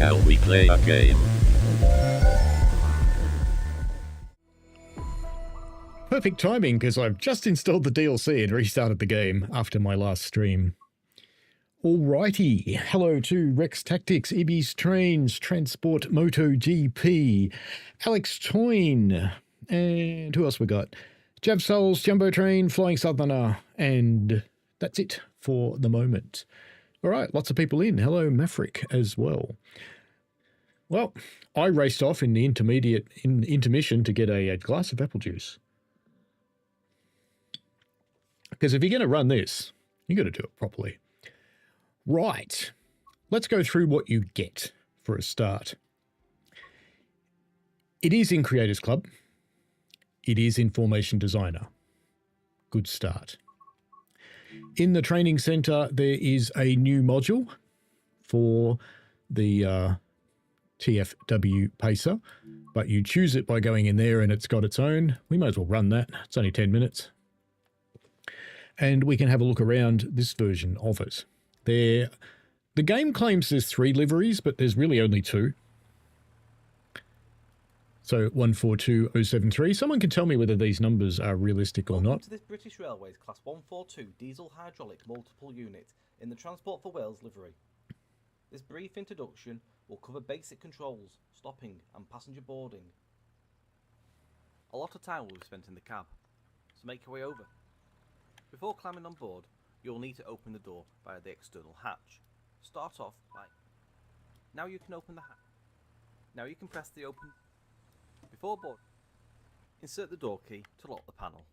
Shall we play a game? Perfect timing, because I've just installed the DLC and restarted the game after my last stream. Alrighty, hello to Rex Tactics, Ibis Trains, Transport Moto GP, Alex Toyne, and who else we got? Jav Souls, Jumbo Train, Flying Southerner, and that's it for the moment. Alright, lots of people in. Hello Maverick as well. Well, I raced off in the intermission to get a glass of apple juice. Because if you're going to run this, you've got to do it properly. Right, let's go through what you get for a start. It is in Creators Club. It is in Formation Designer. Good start. In the training center, there is a new module for the TfW Pacer, but you choose it by going in there and it's got its own. We might as well run that. It's only 10 minutes. And we can have a look around this version of it. The game claims there's 3 liveries, but there's really only 2. So 142073. Someone can tell me whether these numbers are realistic or not. To this British Railways Class 142 diesel hydraulic multiple unit in the Transport for Wales livery. This brief introduction will cover basic controls, stopping and passenger boarding. A lot of time will be spent in the cab, so make your way over. Before climbing on board, you'll need to open the door via the external hatch. Start off by... Now you can open the hatch. Now you can press the open... Before board, insert the door key to lock the panel.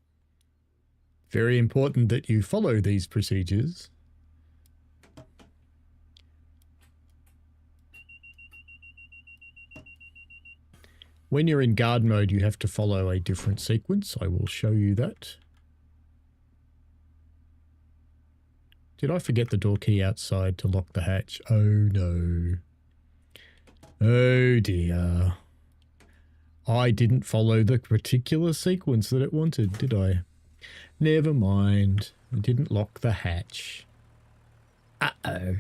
Very important that you follow these procedures. When you're in guard mode, you have to follow a different sequence. I will show you that. Did I forget the door key outside to lock the hatch? Oh no. Oh dear. I didn't follow the particular sequence that it wanted, did I? Never mind. I didn't lock the hatch. Uh-oh.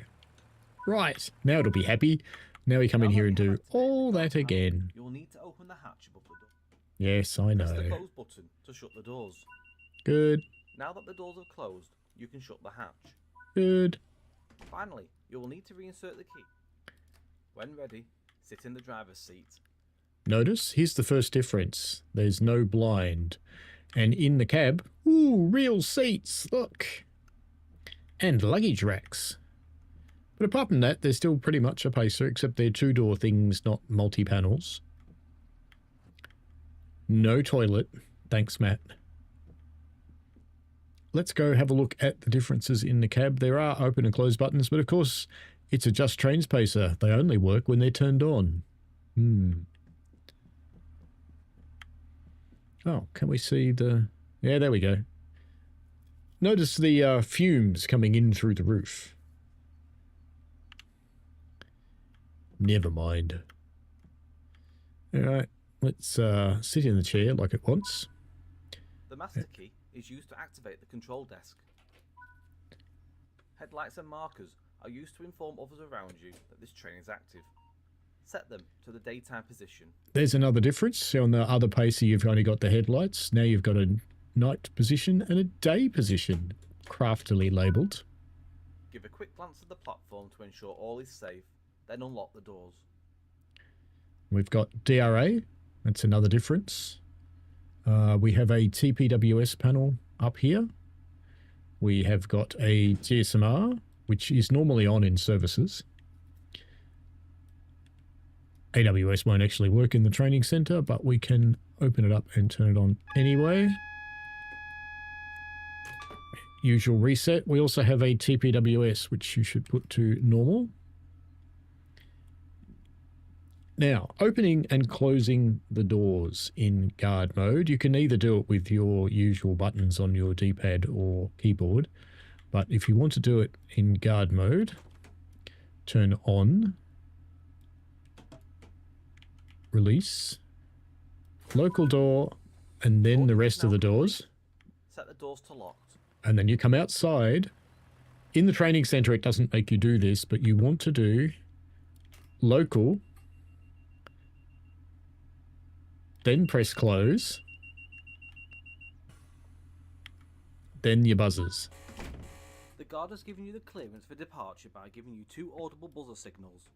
Right, now it'll be happy. Now we come in here and do all that again. You'll need to open the hatch above the door. Yes, I know. Press the close button to shut the doors. Good. Now that the doors have closed, you can shut the hatch. Good. Finally, you will need to reinsert the key. When ready, sit in the driver's seat. Notice, here's the first difference. There's no blind. And in the cab, ooh, real seats, look. And luggage racks. But apart from that, there's still pretty much a Pacer, except they're 2-door things, not multi-panels. No toilet. Thanks, Matt. Let's go have a look at the differences in the cab. There are open and close buttons, but of course, it's a Just Trains Pacer. They only work when they're turned on. Oh, can we see the... Yeah, there we go. Notice the fumes coming in through the roof. Never mind. Alright, let's sit in the chair like it wants. The master key is used to activate the control desk. Headlights and markers are used to inform others around you that this train is active. Set them to the daytime position. There's another difference. So on the other Pacer, you've only got the headlights. Now you've got a night position and a day position, craftily labelled. Give a quick glance at the platform to ensure all is safe, then unlock the doors. We've got DRA. That's another difference. We have a TPWS panel up here. We have got a GSMR, which is normally on in services. AWS won't actually work in the training center, but we can open it up and turn it on anyway. Usual reset. We also have a TPWS, which you should put to normal. Now, opening and closing the doors in guard mode, you can either do it with your usual buttons on your D-pad or keyboard, but if you want to do it in guard mode, turn on, release, local door, and then the rest of the doors. Set the doors to locked. And then you come outside. In the training center, it doesn't make you do this, but you want to do local, then press close, then your buzzers. The guard has given you the clearance for departure by giving you 2 audible buzzer signals.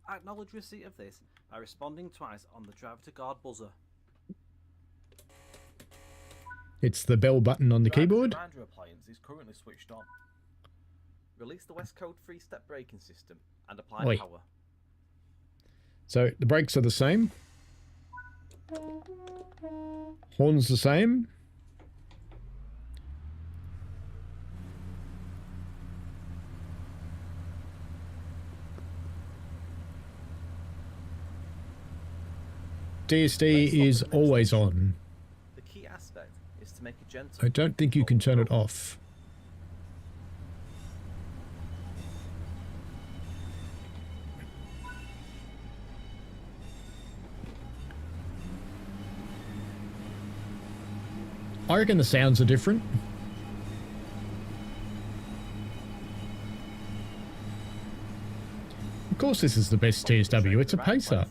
Acknowledge receipt of this by responding twice on the driver to guard buzzer. It's the bell button on the keyboard. The reminder appliance is currently switched on. Release the West Code 3-step braking system and apply power. So the brakes are the same. Horns the same. DSD is always on. The key aspect is to make a gentle... I don't think you can turn it off. I reckon the sounds are different. Of course this is the best TSW, it's a pacer.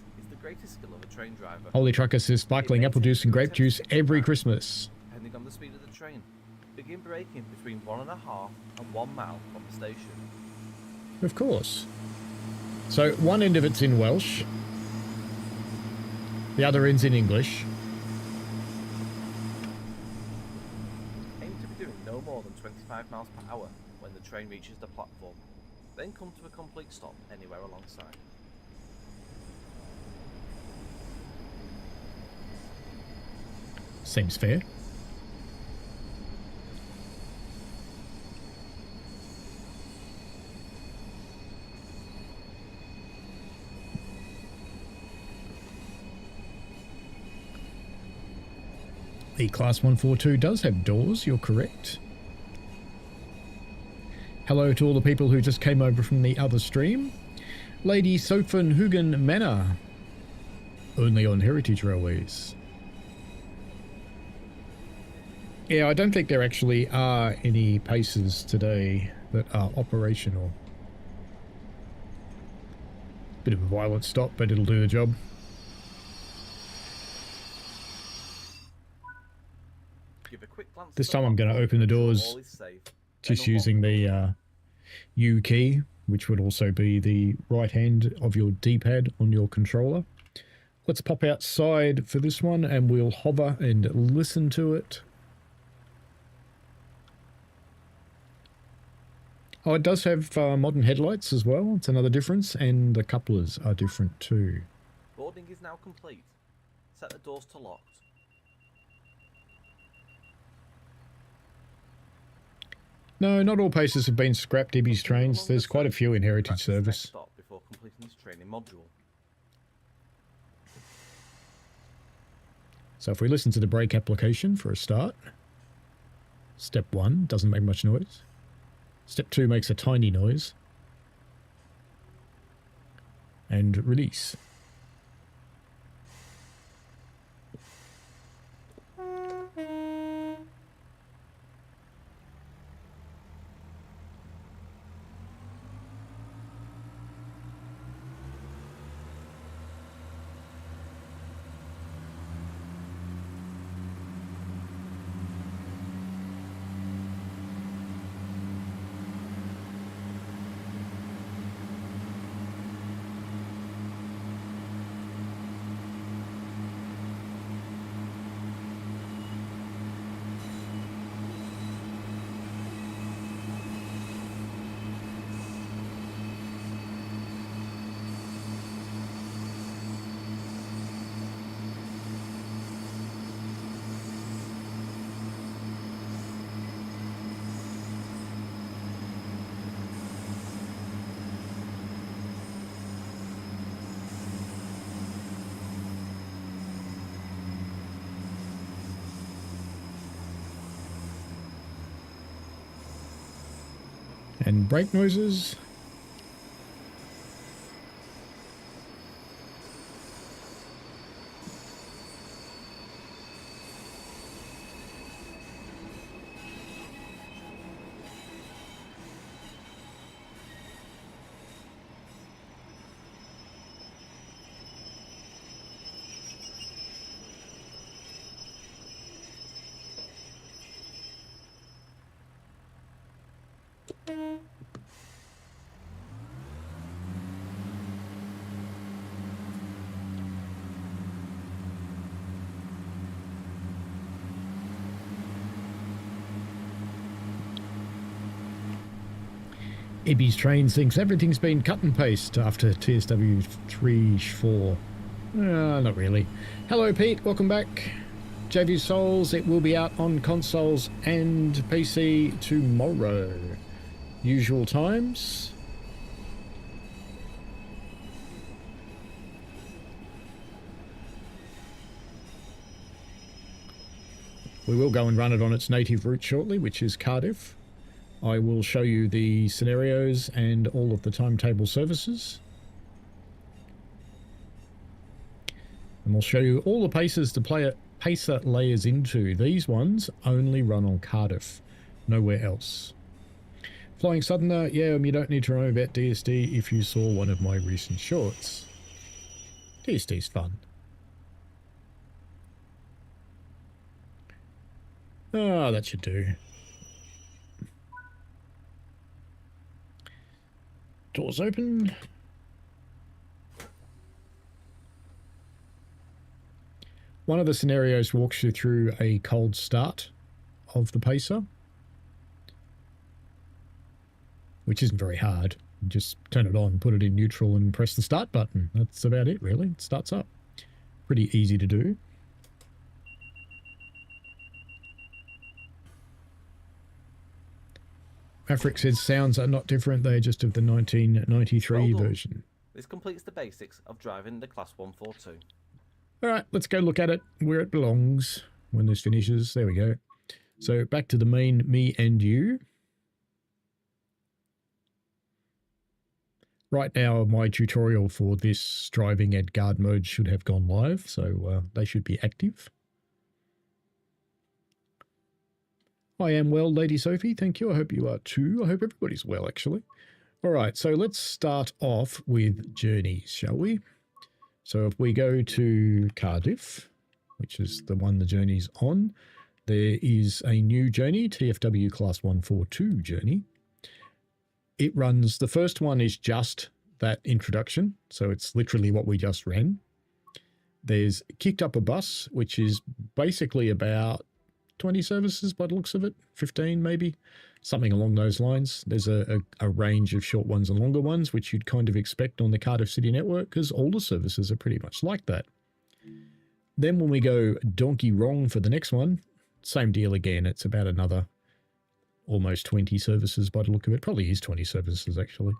Holy Trucker says sparkling apple juice and grape juice every Christmas. Depending on the speed of the train, begin braking between 1.5 and 1 mile from the station. Of course. So one end of it's in Welsh, the other end's in English. Aim to be doing no more than 25 miles per hour when the train reaches the platform. Then come to a complete stop anywhere alongside. Seems fair. The Class 142 does have doors, you're correct. Hello to all the people who just came over from the other stream. Lady Sophenhugen Manor. Only on Heritage Railways. Yeah, I don't think there actually are any paces today that are operational. Bit of a violent stop, but it'll do the job. Give a quick glance This time I'm going to open the doors just using the U key, which would also be the right hand of your D-pad on your controller. Let's pop outside for this one and we'll hover and listen to it. Oh, it does have modern headlights as well. It's another difference, and the couplers are different too. Boarding is now complete. Set the doors to locked. No, not all paces have been scrapped, Ibby's trains. There's quite a few in Heritage Service. Stop before completing this training module. So if we listen to the brake application for a start. Step 1 doesn't make much noise. Step 2 makes a tiny noise. And release. And brake noises. Ibby's Train thinks everything's been cut and paste after TSW 3-4. Not really. Hello, Pete. Welcome back. JV Souls, it will be out on consoles and PC tomorrow. Usual times. We will go and run it on its native route shortly, which is Cardiff. I will show you the scenarios and all of the timetable services. And we'll show you all the paces the pacer layers into. These ones only run on Cardiff, nowhere else. Flying Southerner, yeah, you don't need to know about DSD if you saw one of my recent shorts. DSD's fun. Ah, that should do. Doors open. One of the scenarios walks you through a cold start of the pacer, which isn't very hard. You just turn it on, put it in neutral and press the start button. That's about it, really. It starts up. Pretty easy to do. Afric says sounds are not different, they're just of the 1993 version. This completes the basics of driving the Class 142. Alright, let's go look at it where it belongs when this finishes. There we go. So back to the main me and you. Right now my tutorial for this driving at guard mode should have gone live, so they should be active. I am well, Lady Sophie. Thank you. I hope you are too. I hope everybody's well, actually. All right, so let's start off with journeys, shall we? So if we go to Cardiff, which is the one the journey's on, there is a new journey, TfW Class 142 journey. It runs, the first one is just that introduction, so it's literally what we just ran. There's Kicked Up a Bus, which is basically about 20 services by the looks of it, 15 maybe, something along those lines. There's a range of short ones and longer ones, which you'd kind of expect on the Cardiff City network because all the services are pretty much like that. Then when we go donkey wrong for the next one, same deal again. It's about another almost 20 services by the look of it. Probably is 20 services actually.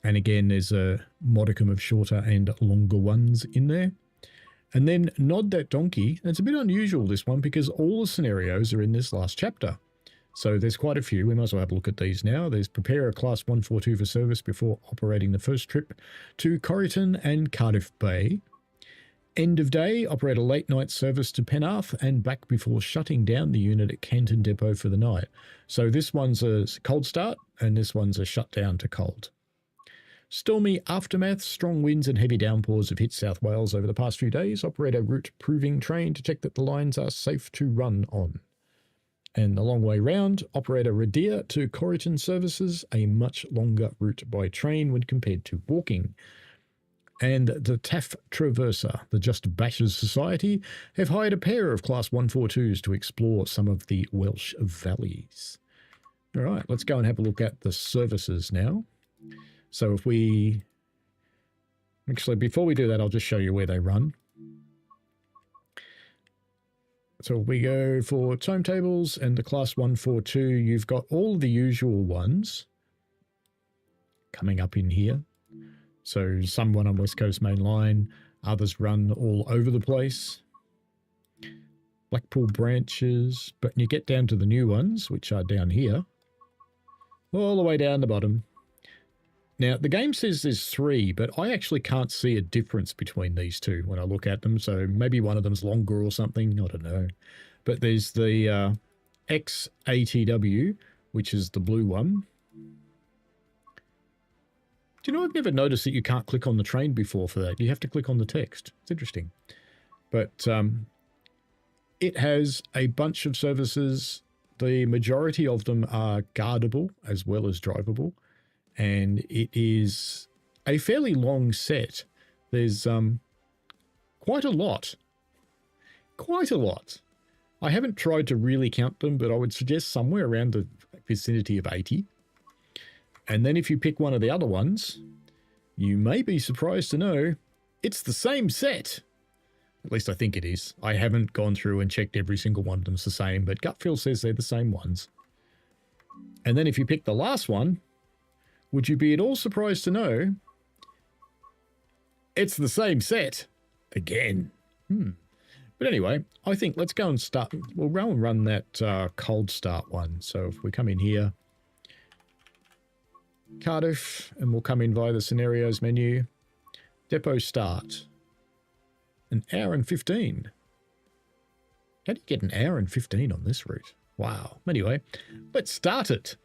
And again, there's a modicum of shorter and longer ones in there. And then Nod That Donkey, and it's a bit unusual this one because all the scenarios are in this last chapter. So there's quite a few. We might as well have a look at these now. There's Prepare a Class 142 for service before operating the first trip to Corryton and Cardiff Bay. End of day, operate a late night service to Penarth and back before shutting down the unit at Canton Depot for the night. So this one's a cold start and this one's a shutdown to cold. Stormy aftermath, strong winds and heavy downpours have hit South Wales over the past few days. Operate a route proving train to check that the lines are safe to run on. And the long way round, operate a Rheilffordd to Corryton services, a much longer route by train when compared to walking. And the Taff Traverser, the Just Bashers Society, have hired a pair of Class 142s to explore some of the Welsh valleys. All right, let's go and have a look at the services now. So if we, actually before we do that, I'll just show you where they run. So we go for timetables and the Class 142, you've got all the usual ones coming up in here. So some run on West Coast Main Line, others run all over the place. Blackpool branches, but you get down to the new ones, which are down here, all the way down the bottom. Now, the game says there's 3, but I actually can't see a difference between these two when I look at them. So maybe one of them's longer or something. I don't know. But there's the XATW, which is the blue one. Do you know, I've never noticed that you can't click on the train before for that. You have to click on the text. It's interesting. But it has a bunch of services. The majority of them are guardable as well as drivable. And it is a fairly long set. There's quite a lot. Quite a lot. I haven't tried to really count them, but I would suggest somewhere around the vicinity of 80. And then if you pick one of the other ones, you may be surprised to know it's the same set. At least I think it is. I haven't gone through and checked every single one of them's the same, but gut feel says they're the same ones. And then if you pick the last one, would you be at all surprised to know it's the same set again? But anyway, I think let's go and start. We'll go and run that cold start one. So if we come in here, Cardiff, and we'll come in via the scenarios menu. Depot start. An hour and 15. How do you get an hour and 15 on this route? Wow. Anyway, let's start it.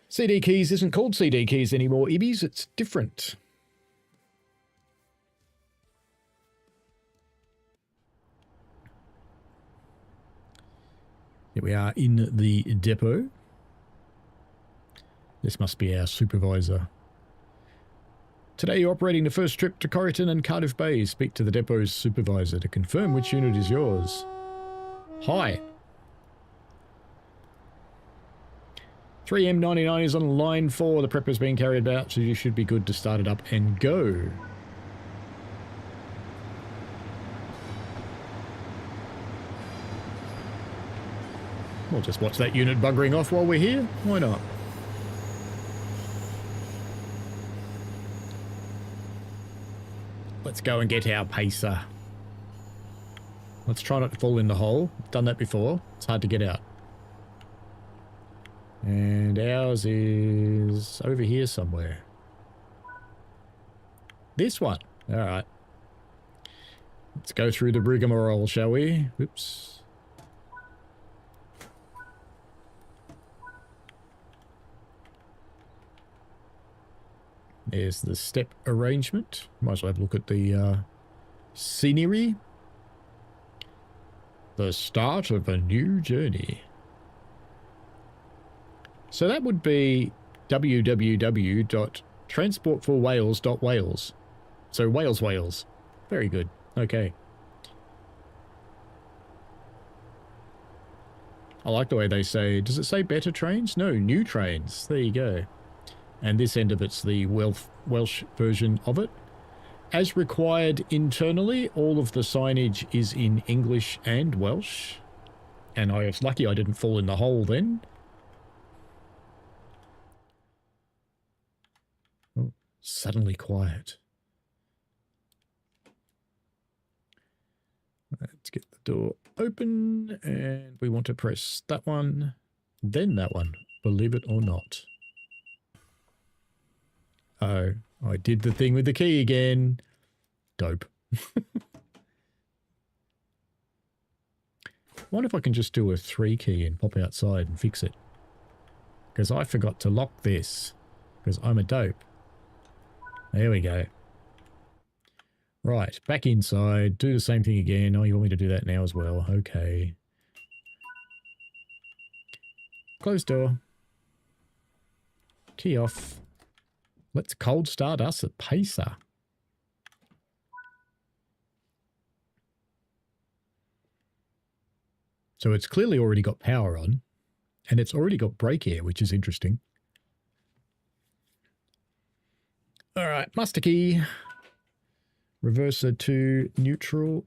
CD keys isn't called CD keys anymore, Ibbies. It's different. Here we are in the depot. This must be our supervisor. Today you're operating the first trip to Corrigan and Cardiff Bay. Speak to the depot's supervisor to confirm which unit is yours. Hi. 3M99 is on line 4. The prep is being carried out, so you should be good to start it up and go. We'll just watch that unit buggering off while we're here. Why not? Let's go and get our pacer. Let's try not to fall in the hole. Done that before. It's hard to get out. And ours is over here somewhere. This one. All right. Let's go through the rigmarole, shall we? Oops. There's the step arrangement. Might as well have a look at the scenery. The start of a new journey. So that would be www.transportforwales.wales. So Wales, Wales. Very good. Okay. I like the way they say, does it say better trains? No, new trains. There you go. And this end of it's the Welsh version of it. As required internally, all of the signage is in English and Welsh. And I was lucky I didn't fall in the hole then. Oh, suddenly quiet. Let's get the door open, and we want to press that one, then that one, believe it or not. Oh, I did the thing with the key again. Dope. Wonder if I can just do a 3 key and pop outside and fix it. Because I forgot to lock this. Because I'm a dope. There we go. Right, back inside. Do the same thing again. Oh, you want me to do that now as well? Okay. Close door. Key off. Let's cold start us a pacer. So it's clearly already got power on, and it's already got brake air, which is interesting. All right, master key. Reverser to neutral.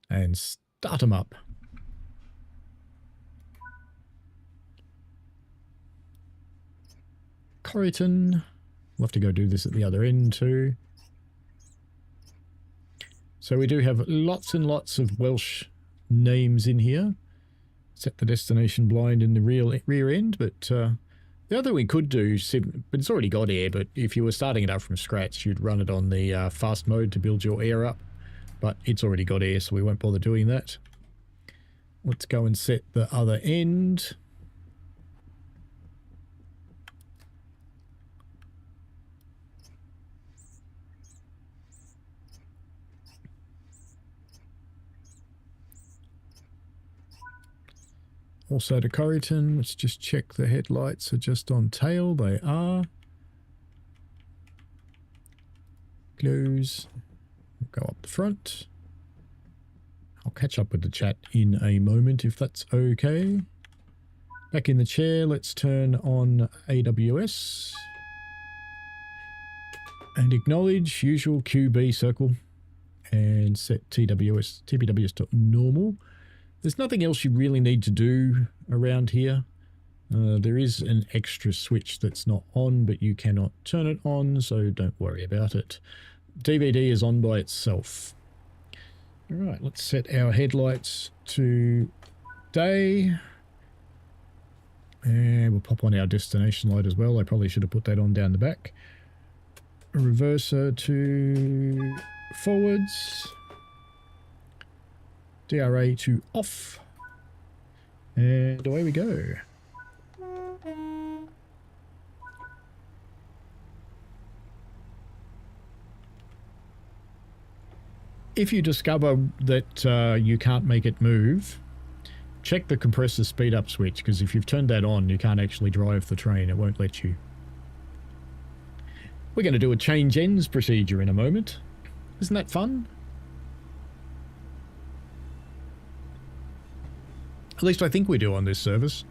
And start them up. Corrigan. We'll have to go do this at the other end too. So we do have lots and lots of Welsh names in here. Set the destination blind in the rear end, but the other we could do, but it's already got air, but if you were starting it up from scratch, you'd run it on the fast mode to build your air up, but it's already got air, so we won't bother doing that. Let's go and set the other end. Also to Corrigan, let's just check the headlights are just on tail. They are. Close. Go up the front. I'll catch up with the chat in a moment if that's okay. Back in the chair, let's turn on AWS. And acknowledge, usual QB circle. And set TPWS to normal. There's nothing else you really need to do around here. There is an extra switch that's not on, but you cannot turn it on, so don't worry about it. DVD is on by itself. All right, let's set our headlights to day. And we'll pop on our destination light as well. I probably should have put that on down the back. A reverser to forwards. DRA to off. And away we go. If you discover that you can't make it move, check the compressor speed up switch, because if you've turned that on, you can't actually drive the train. It won't let you. We're going to do a change ends procedure in a moment. Isn't that fun? At least I think we do on this service.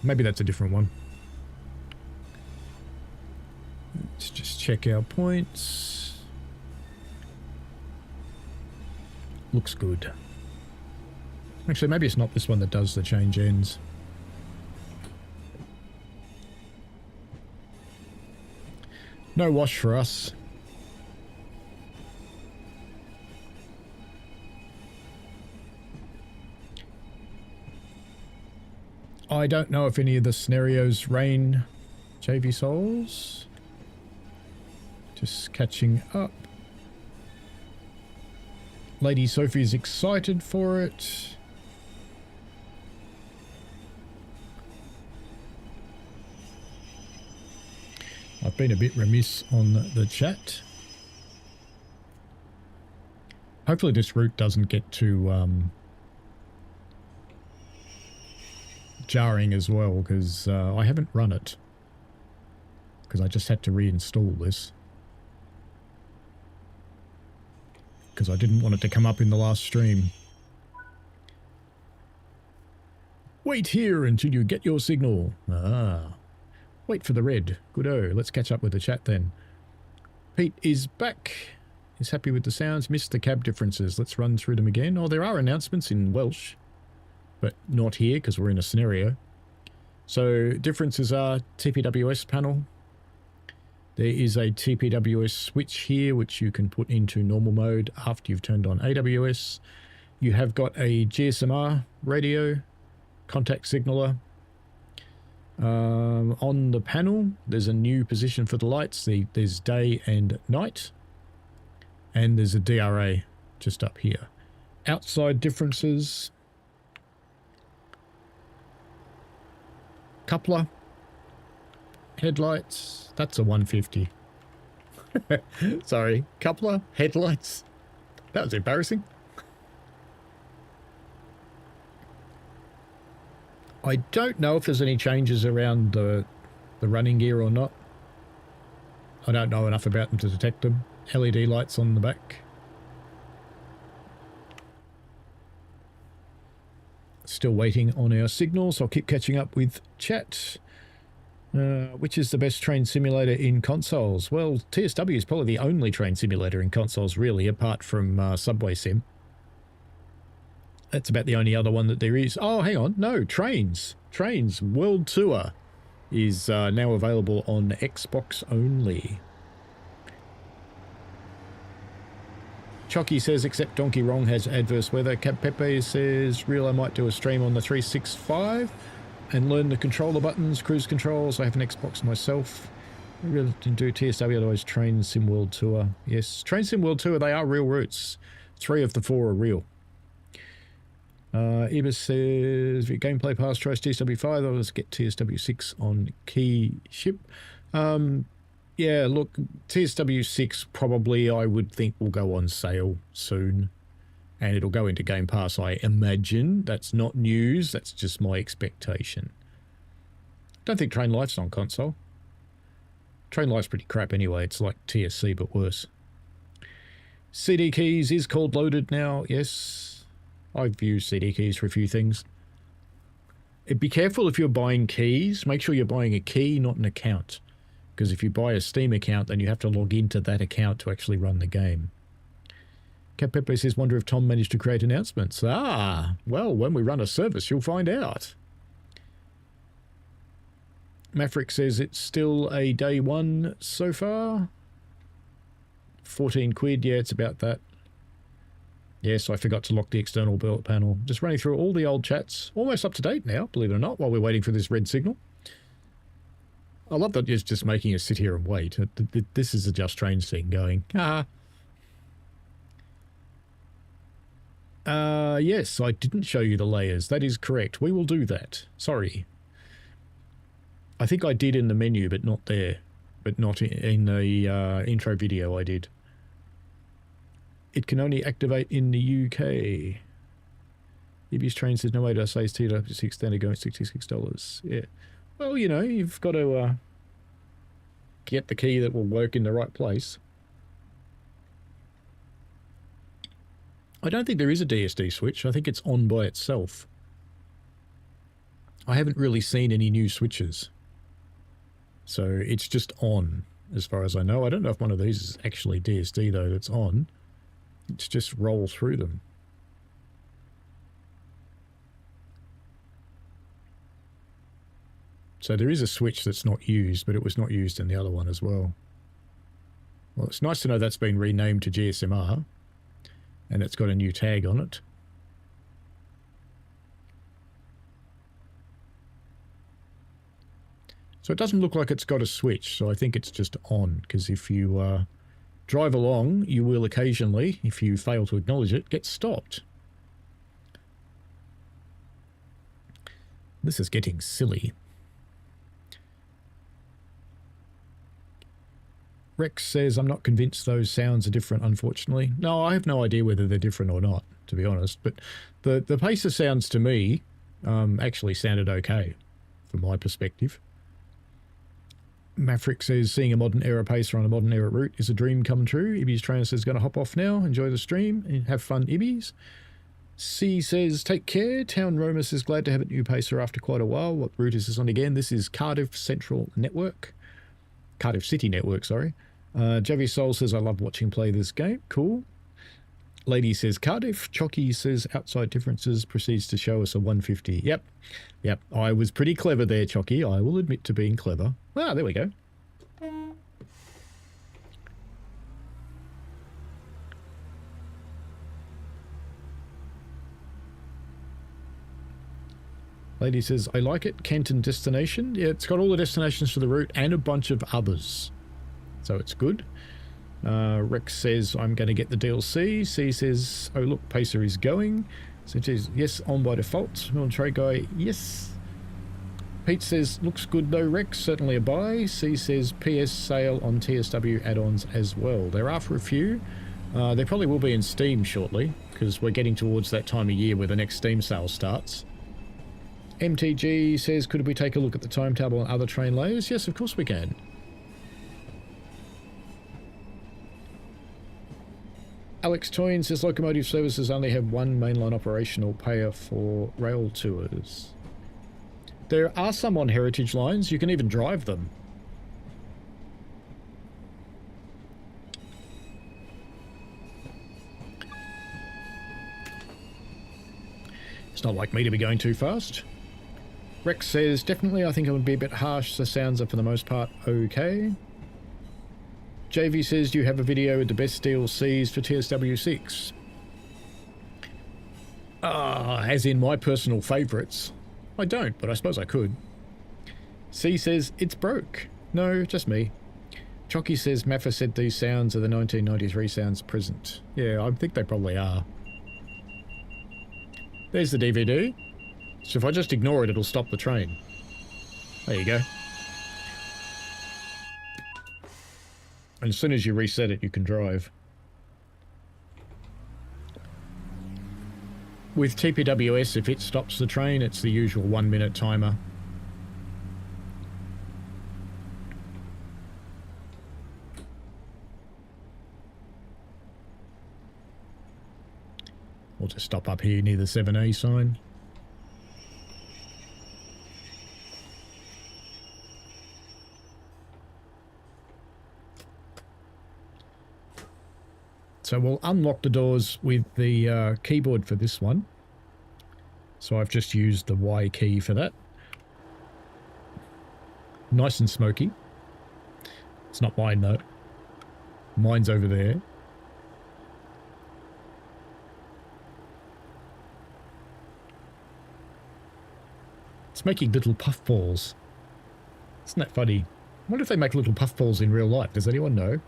Maybe that's a different one. Let's just check our points. Looks good. Actually, maybe it's not this one that does the change ends. No wash for us. I don't know if any of the scenarios rain JV Souls. Just catching up. Lady Sophie's excited for it. I've been a bit remiss on the chat. Hopefully this route doesn't get too jarring as well, because I haven't run it. Because I just had to reinstall this. Because I didn't want it to come up in the last stream. Wait here until you get your signal. Ah. Wait for the red. Good-o. Let's catch up with the chat then. Pete is back. He's happy with the sounds. Missed the cab differences. Let's run through them again. Oh, there are announcements in Welsh. But not here because we're in a scenario. So differences are TPWS panel. There is a TPWS switch here, which you can put into normal mode after you've turned on AWS. You have got a GSMR radio, contact signaler. On the panel, there's a new position for the lights. There's day and night. And there's a DRA just up here. Outside differences. Coupler. Headlights. That's a 150. Sorry. Coupler. Headlights. That was embarrassing. I don't know if there's any changes around the running gear or not. I don't know enough about them to detect them. LED lights on the back. Still waiting on our signals. I'll keep catching up with chat. Which is the best train simulator in consoles? Well, TSW is probably the only train simulator in consoles, really, apart from Subway Sim. That's about the only other one that there is. Oh, hang on. No, Trains. Trains World Tour is now available on Xbox only. Chucky says, except Donkey Wrong has adverse weather. Cap Pepe says, real I might do a stream on the 365 and learn the controller buttons, cruise controls. I have an Xbox myself. I really didn't do TSW, otherwise Train Sim World Tour. Yes, Train Sim World Tour, they are real routes. 3 of the 4 are real. Ibis says, gameplay pass tries TSW5, let's get TSW6 on key ship. Yeah, look, TSW6 probably I would think will go on sale soon. And it'll go into Game Pass, I imagine. That's not news, that's just my expectation. Don't think Train Life's on console. Train Life's pretty crap anyway, it's like TSC but worse. CD keys is called loaded now, yes. I've used CD keys for a few things. Be careful if you're buying keys. Make sure you're buying a key, not an account. Because if you buy a Steam account, then you have to log into that account to actually run the game. Cat Pepe says, wonder if Tom managed to create announcements. Ah, well, when we run a service, you'll find out. Maverick says it's still a day one so far. 14 quid, yeah, it's about that. Yes, I forgot to lock the external belt panel. Just running through all the old chats. Almost up to date now, believe it or not, while we're waiting for this red signal. I love that it's just making us sit here and wait. This is a Just Trains thing going. Yes, I didn't show you the layers. That is correct. We will do that. Sorry. I think I did in the menu, but not there. But not in the intro video I did. It can only activate in the UK. EBS Train says, no way to say it's TfW6 standard going $66. Yeah. Well, you know, you've got to get the key that will work in the right place. I don't think there is a DSD switch. I think it's on by itself. I haven't really seen any new switches. So it's just on, as far as I know. I don't know if one of these is actually DSD, though, that's on. It's just roll through them. So there is a switch that's not used, but it was not used in the other one as well. Well, it's nice to know that's been renamed to GSMR, and it's got a new tag on it. So it doesn't look like it's got a switch, so I think it's just on, because if you drive along, you will occasionally, if you fail to acknowledge it, get stopped. This is getting silly. Rex says, I'm not convinced those sounds are different, unfortunately. No, I have no idea whether they're different or not, to be honest. But the pacer sounds to me actually sounded okay, from my perspective. Maverick says, seeing a modern era pacer on a modern era route is a dream come true. Ibby's trainer says, going to hop off now. Enjoy the stream and have fun, Ibby's. C says, take care. Town Roma says, glad to have a new pacer after quite a while. What route is this on again? This is Cardiff Central Network. Cardiff City Network, sorry. Javi Soul says, I love watching play this game. Cool. Lady says Cardiff. Chocky says outside differences, proceeds to show us a 150. Yep. Yep. I was pretty clever there, Chocky. I will admit to being clever. Ah, there we go. Lady says, I like it. Canton destination. Yeah, it's got all the destinations for the route and a bunch of others. So it's good. Rex says, I'm going to get the DLC. C says, oh, look, Pacer is going. So it says, yes, on by default. Military guy, yes. Pete says, looks good though, Rex. Certainly a buy. C says, PS sale on TSW add-ons as well. There are for a few. There probably will be in Steam shortly, because we're getting towards that time of year where the next Steam sale starts. MTG says, could we take a look at the timetable and other train layers? Yes, of course we can. Alex Toyne says, locomotive services only have one mainline operational payer for rail tours. There are some on heritage lines. You can even drive them. It's not like me to be going too fast. Rex says, definitely, I think it would be a bit harsh. The sounds are for the most part okay. JV says, do you have a video with the best DLCs for TSW6? As in my personal favourites. I don't, but I suppose I could. C says, it's broke. No, just me. Chocky says, Maffa said these sounds are the 1993 sounds present. Yeah, I think they probably are. There's the DVD. So if I just ignore it, it'll stop the train. There you go. And as soon as you reset it, you can drive. With TPWS, if it stops the train, it's the usual 1-minute timer. We'll just stop up here near the 7A sign. So we'll unlock the doors with the keyboard for this one. So I've just used the Y key for that. Nice and smoky. It's not mine though. Mine's over there. It's making little puffballs. Isn't that funny? I wonder if they make little puffballs in real life. Does anyone know?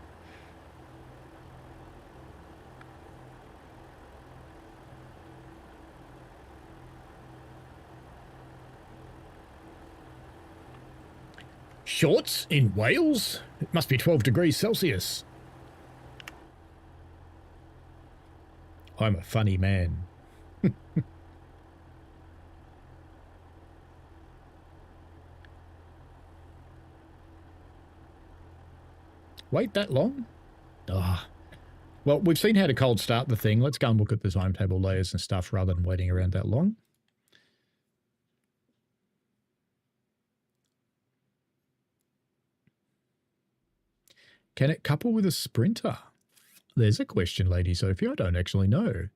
Shorts in Wales? It must be 12 degrees Celsius. I'm a funny man. Wait that long? Ah. Well, we've seen how to cold start the thing. Let's go and look at the timetable layers and stuff rather than waiting around that long. Can it couple with a sprinter? There's a question, Lady Sophie. I don't actually know.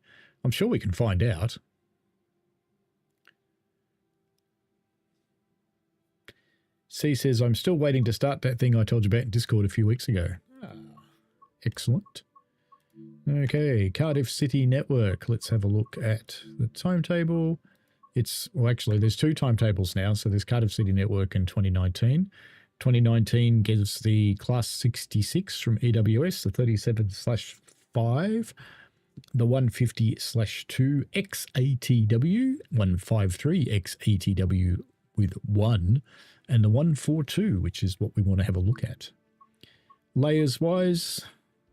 I'm sure we can find out. C says, I'm still waiting to start that thing I told you about in Discord a few weeks ago. Excellent. Okay, Cardiff City Network. Let's have a look at the timetable. Well, actually, there's two timetables now. So there's Cardiff City Network in 2019. 2019 gives the Class 66 from EWS, the 37/5, the 150/2 XATW, 153 XATW with 1, and the 142, which is what we want to have a look at. Layers-wise,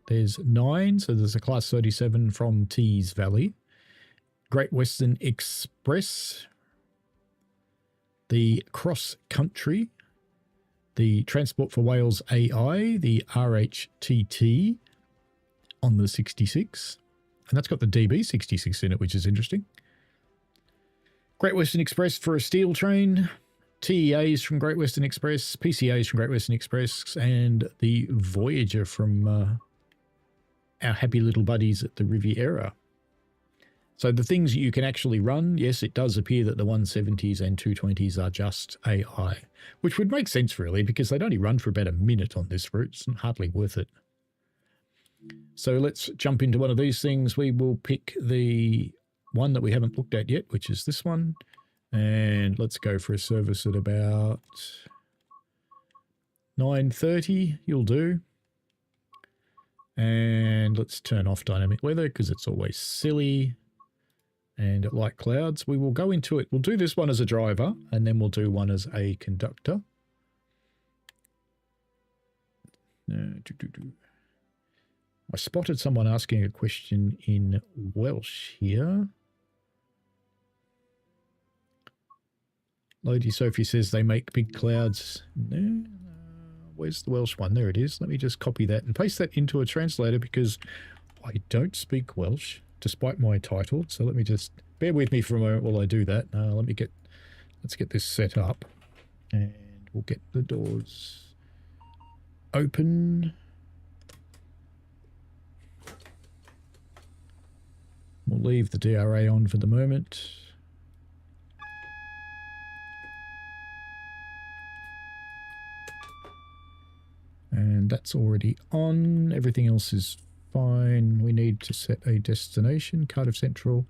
there's 9, so there's a Class 37 from Tees Valley, Great Western Express, the Cross Country, the Transport for Wales AI, the RHTT on the 66, and that's got the DB66 in it, which is interesting. Great Western Express for a steel train, TEAs from Great Western Express, PCAs from Great Western Express, and the Voyager from our happy little buddies at the Riviera. So the things you can actually run, yes, it does appear that the 170s and 220s are just AI, which would make sense really because they'd only run for about a minute on this route. It's hardly worth it. So let's jump into one of these things. We will pick the one that we haven't looked at yet, which is this one. And let's go for a service at about 9:30. You'll do. And let's turn off dynamic weather because it's always silly. And light clouds, we will go into it. We'll do this one as a driver, and then we'll do one as a conductor. I spotted someone asking a question in Welsh here. Lady Sophie says they make big clouds. No, where's the Welsh one? There it is. Let me just copy that and paste that into a translator because I don't speak Welsh, despite my title. So let me just bear with me for a moment while I do that. Let's get this set up and we'll get the doors open. We'll leave the DRA on for the moment. And that's already on. Everything else is fine. We need to set a destination, Cardiff Central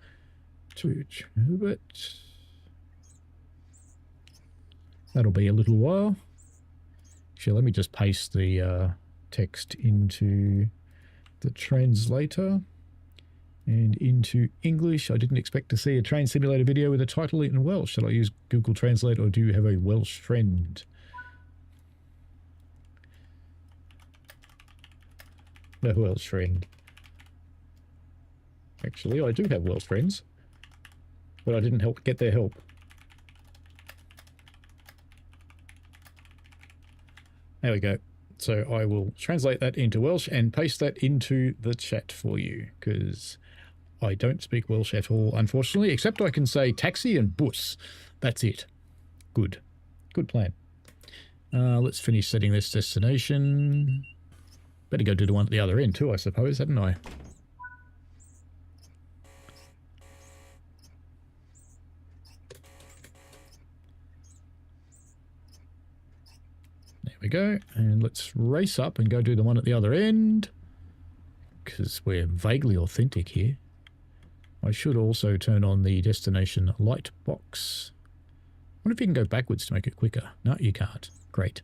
to Chubut. That'll be a little while. Actually, let me just paste the text into the translator and into English. I didn't expect to see a train simulator video with a title in Welsh. Shall I use Google Translate or do you have a Welsh friend? No Welsh friend. Actually, I do have Welsh friends, but I didn't get their help. There we go. So I will translate that into Welsh and paste that into the chat for you, because I don't speak Welsh at all, unfortunately, except I can say taxi and bus. That's it. Good. Good plan. Let's finish setting this destination. Better go do the one at the other end too, I suppose, hadn't I? we go. And let's race up and go do the one at the other end. Because we're vaguely authentic here. I should also turn on the destination light box. I wonder if you can go backwards to make it quicker. No, you can't. Great.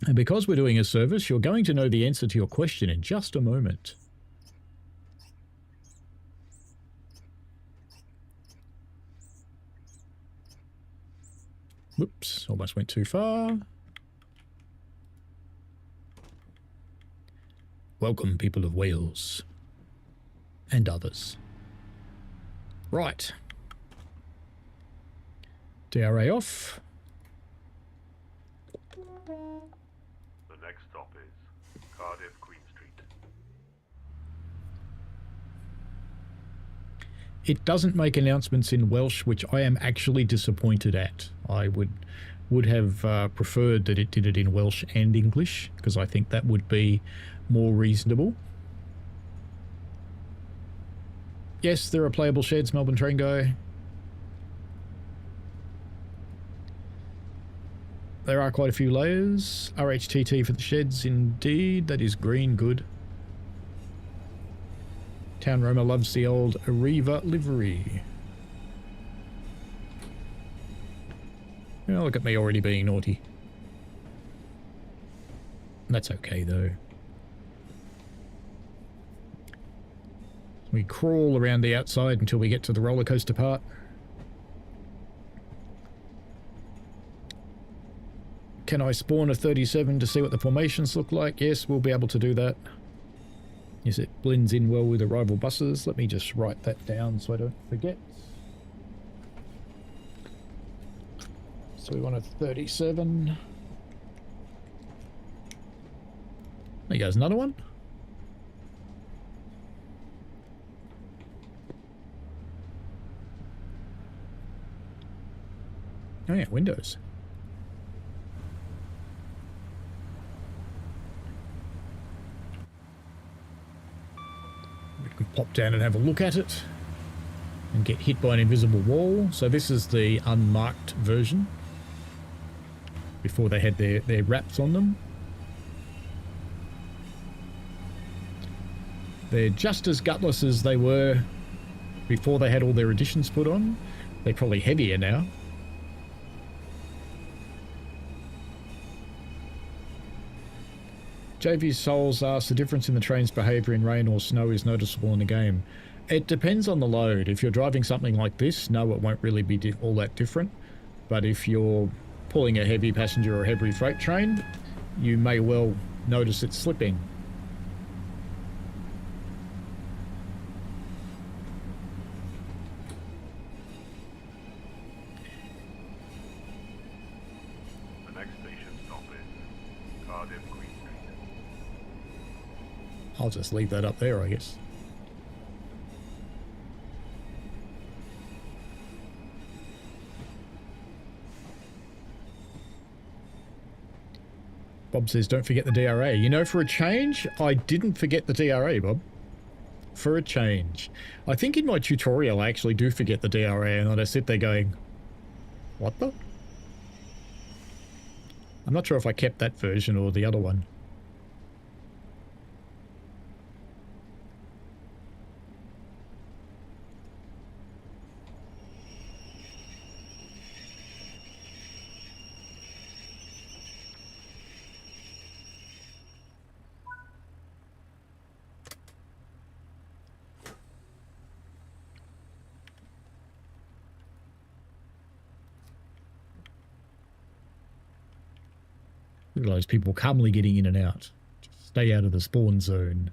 And because we're doing a service, you're going to know the answer to your question in just a moment. Whoops, almost went too far. Welcome, people of Wales. And others. Right. DRA off. The next stop is Cardiff, Queen Street. It doesn't make announcements in Welsh, which I am actually disappointed at. I would have preferred that it did it in Welsh and English, because I think that would be more reasonable. Yes, there are playable sheds, Melbourne Train Guy. There are quite a few layers. RHTT for the sheds, indeed. That is green, good. Town Roma loves the old Arriva livery. Oh, look at me already being naughty. That's okay, though. We crawl around the outside until we get to the roller coaster part. Can I spawn a 37 to see what the formations look like? Yes, we'll be able to do that. Yes, it blends in well with arrival buses. Let me just write that down so I don't forget. So we want a 37. There goes another one. Oh yeah, windows. We can pop down and have a look at it and get hit by an invisible wall. So this is the unmarked version before they had their wraps on them. They're just as gutless as they were before they had all their additions put on. They're probably heavier now. JV Souls asks, the difference in the train's behaviour in rain or snow is noticeable in the game. It depends on the load. If you're driving something like this, no, it won't really be all that different. But if you're pulling a heavy passenger or heavy freight train, you may well notice it slipping. The next station stop is Cardiff, Queen Street. I'll just leave that up there, I guess. Bob says, don't forget the DRA. You know, for a change, I didn't forget the DRA, Bob. For a change. I think in my tutorial I actually do forget the DRA, and I sit there going, what the? I'm not sure if I kept that version or the other one. Look at those people calmly getting in and out. Just stay out of the spawn zone.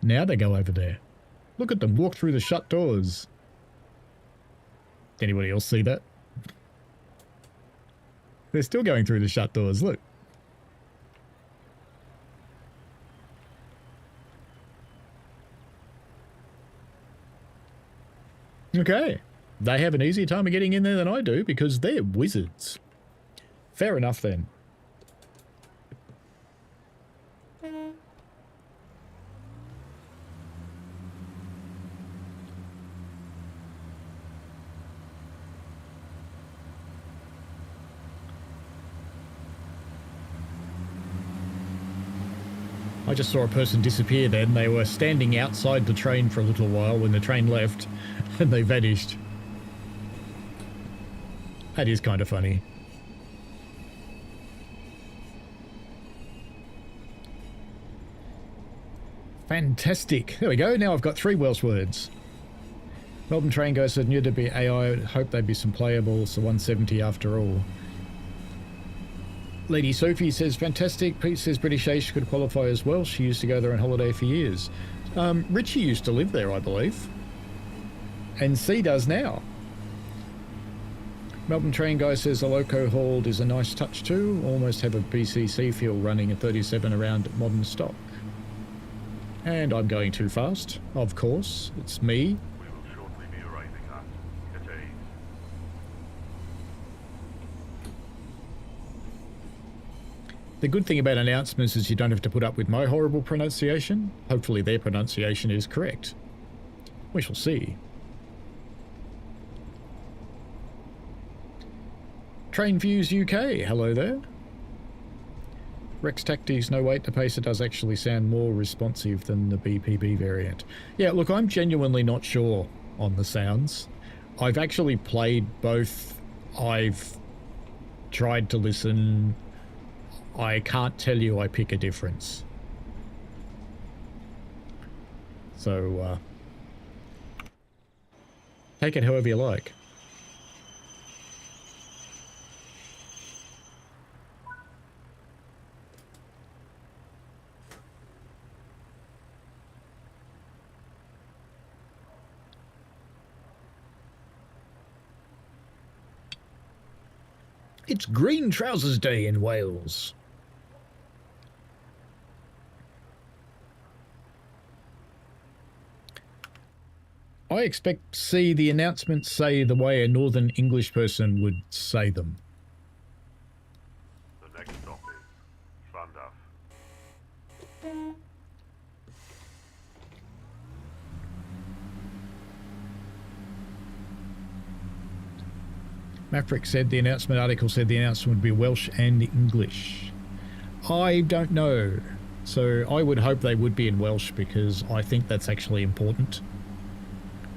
Now they go over there. Look at them walk through the shut doors. Anybody else see that? They're still going through the shut doors, look. Okay. They have an easier time of getting in there than I do because they're wizards. Fair enough then. I just saw a person disappear then. They were standing outside the train for a little while when the train left, and they vanished. That is kind of funny. Fantastic. There we go. Now I've got 3 Welsh words. Melbourne Train Guy said, knew to be AI. Hope they'd be some playables. The 170 after all. Lady Sophie says, fantastic. Pete says British Ace could qualify as well. She used to go there on holiday for years. Richie used to live there, I believe. And C does now. Melbourne Train Guy says the Loco Hold is a nice touch too. Almost have a BCC feel running at 37 around modern stock. And I'm going too fast, of course. It's me. We will shortly be arriving at edrych. The good thing about announcements is you don't have to put up with my horrible pronunciation. Hopefully their pronunciation is correct. We shall see. Train Views UK, hello there. Rex Tactics, no wait, the Pacer does actually sound more responsive than the BPB variant. Yeah, look, I'm genuinely not sure on the sounds. I've actually played both. I've tried to listen. I can't tell you I pick a difference. So, take it however you like. It's Green Trousers Day in Wales. I expect to see the announcements say the way a Northern English person would say them. The next stop is Llandaff. Maverick said the announcement article said the announcement would be Welsh and English. I don't know. So I would hope they would be in Welsh because I think that's actually important.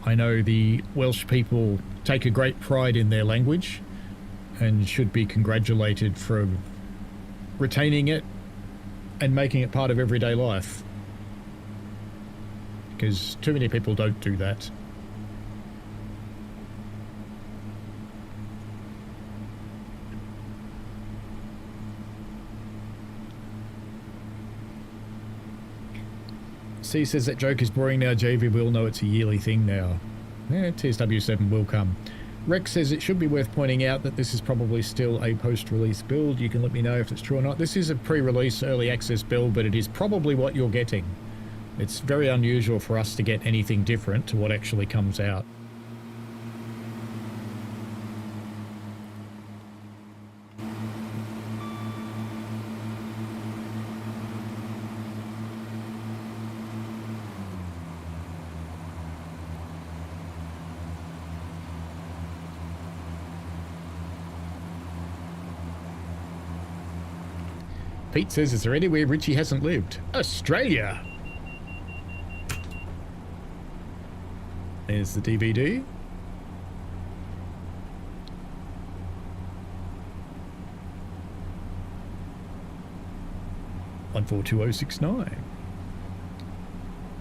I know the Welsh people take a great pride in their language and should be congratulated for retaining it and making it part of everyday life. Because too many people don't do that. C says that joke is boring now, JV. We all know it's a yearly thing now. Yeah, TSW7 will come. Rex says it should be worth pointing out that this is probably still a post-release build. You can let me know if it's true or not. This is a pre-release early access build, but it is probably what you're getting. It's very unusual for us to get anything different to what actually comes out. Pete says, is there anywhere Richie hasn't lived? Australia! There's the DVD. $142069.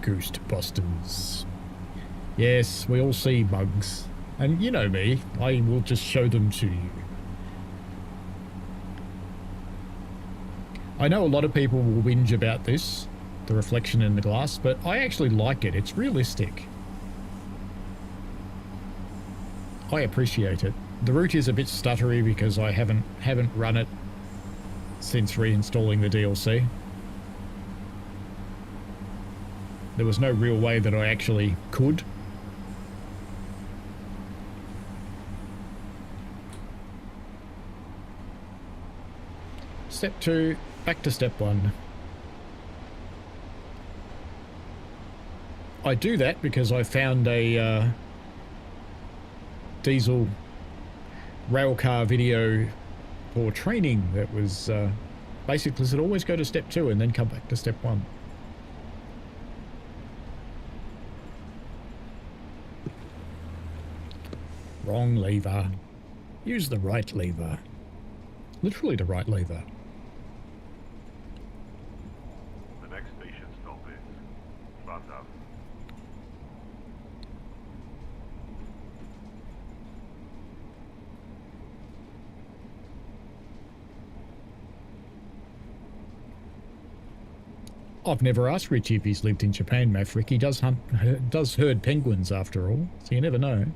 Ghostbusters. Yes, we all see bugs. And you know me, I will just show them to you. I know a lot of people will whinge about this, the reflection in the glass, but I actually like it. It's realistic. I appreciate it. The route is a bit stuttery because I haven't run it since reinstalling the DLC. There was no real way that I actually could. step 2, back to step 1. I do that because I found a diesel railcar video for training that was basically said always go to step 2 and then come back to step 1. Wrong lever. Use the right lever. Literally the right lever. The next station stop is Beth. I've never asked Richie if he's lived in Japan, Maverick. He does herd penguins after all, so you never know.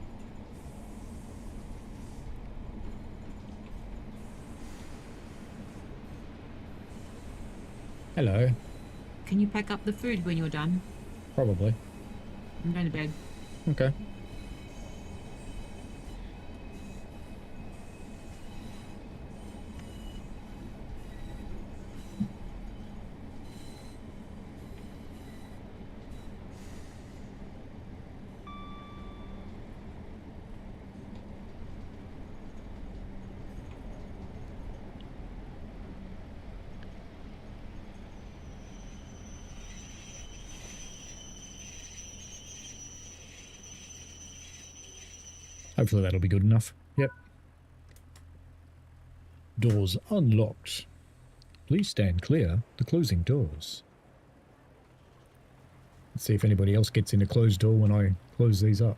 Hello. Can you pack up the food when you're done? Probably. I'm going to bed. Okay. Hopefully that'll be good enough. Yep. Doors unlocked. Please stand clear. The closing doors. Let's see if anybody else gets in a closed door when I close these up.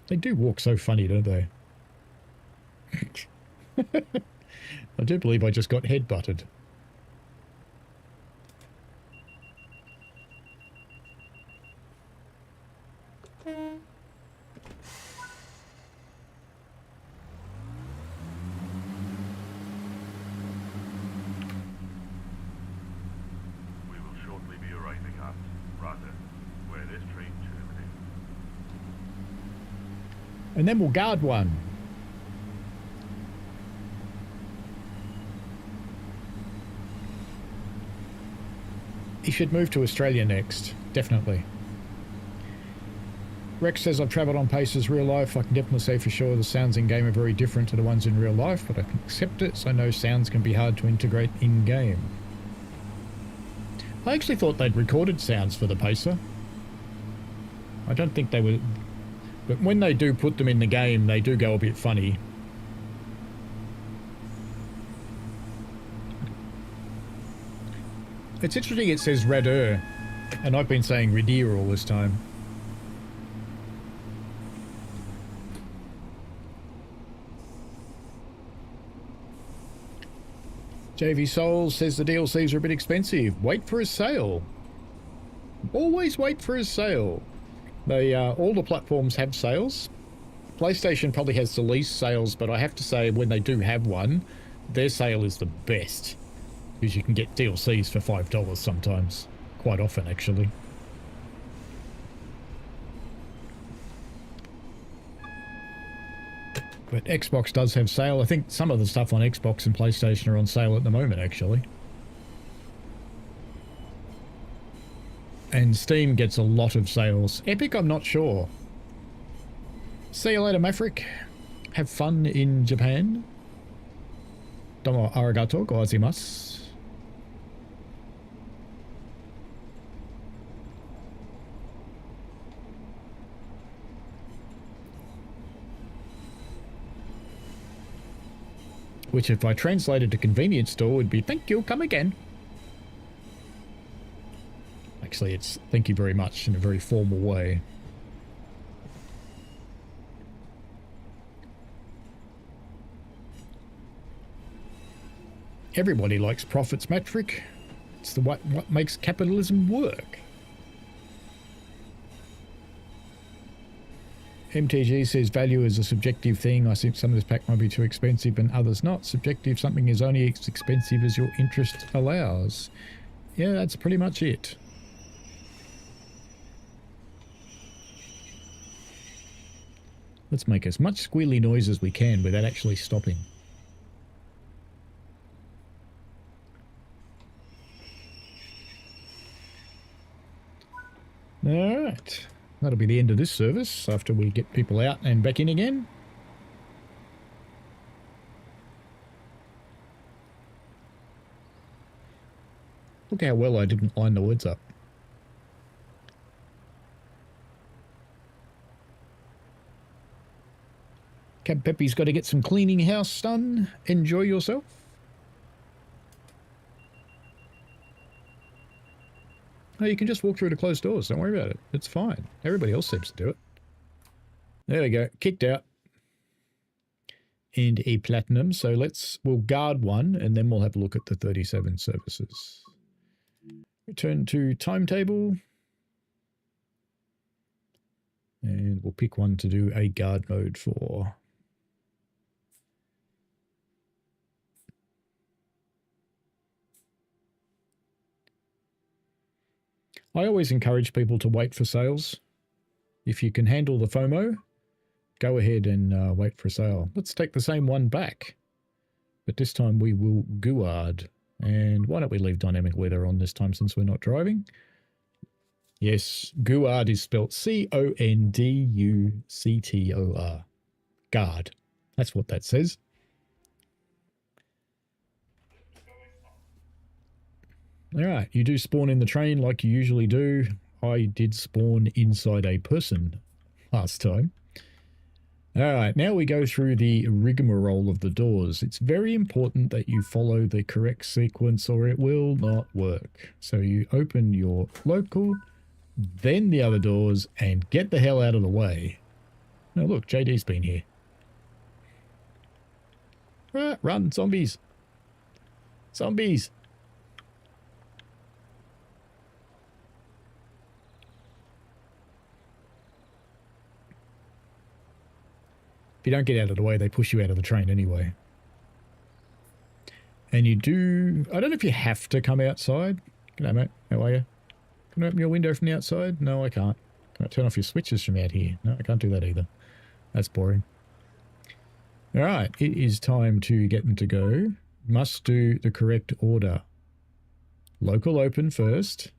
They do walk so funny, don't they? I do believe I just got headbutted. And then we'll guard one. He should move to Australia next, definitely. Rex says, I've travelled on paces real life. I can definitely say for sure the sounds in game are very different to the ones in real life, but I can accept it, so I know sounds can be hard to integrate in game. I actually thought they'd recorded sounds for the pacer. I don't think they were... But when they do put them in the game, they do go a bit funny. It's interesting it says redder, and I've been saying redeer all this time. JV Soul says the DLCs are a bit expensive. Wait for a sale. Always wait for a sale. They, all the platforms have sales. PlayStation probably has the least sales, but I have to say when they do have one, their sale is the best. Because you can get DLCs for $5 sometimes. Quite often, actually. But Xbox does have sale. I think some of the stuff on Xbox and PlayStation are on sale at the moment, actually. And Steam gets a lot of sales. Epic, I'm not sure. See you later, Maverick. Have fun in Japan. Domo arigato gozaimasu. Which, if I translated to convenience store, would be thank you, come again. Actually, it's thank you very much in a very formal way. Everybody likes profits, Metric. It's the what makes capitalism work. MTG says value is a subjective thing. I think some of this pack might be too expensive and others not. Subjective, something is only as expensive as your interest allows. Yeah, that's pretty much it. Let's make as much squealy noise as we can without actually stopping. Alright. That'll be the end of this service after we get people out and back in again. Look how well I didn't line the words up. Cab Peppy's got to get some cleaning house done. Enjoy yourself. Oh, you can just walk through the closed doors. Don't worry about it. It's fine. Everybody else seems to do it. There we go. Kicked out. And a platinum. So we'll guard one and then we'll have a look at the 37 services. Return to timetable. And we'll pick one to do a guard mode for. I always encourage people to wait for sales. If you can handle the FOMO, go ahead and wait for a sale. Let's take the same one back. But this time we will guard. And why don't we leave dynamic weather on this time since we're not driving? Yes, guard is spelt C-O-N-D-U-C-T-O-R. Guard. That's what that says. Alright, you do spawn in the train like you usually do. I did spawn inside a person last time. Alright, now we go through the rigmarole of the doors. It's very important that you follow the correct sequence or it will not work. So you open your local, then the other doors, and get the hell out of the way. Oh look, JD's been here. Ah, run, zombies. Zombies. If you don't get out of the way, they push you out of the train anyway. And you do... I don't know if you have to come outside. G'day, mate. How are you? Can I open your window from the outside? No, I can't. Can I turn off your switches from out here? No, I can't do that either. That's boring. Alright, it is time to get them to go. Must do the correct order. Local open first.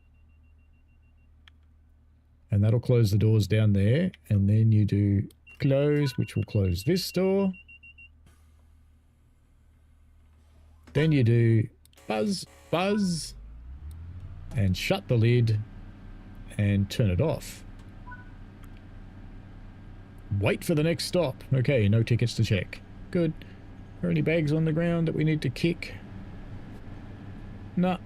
And that'll close the doors down there. And then you do... close, which will close this door. Then you do buzz, buzz, and shut the lid and turn it off. Wait for the next stop. Okay, no tickets to check. Good. Are there any bags on the ground that we need to kick? Nah.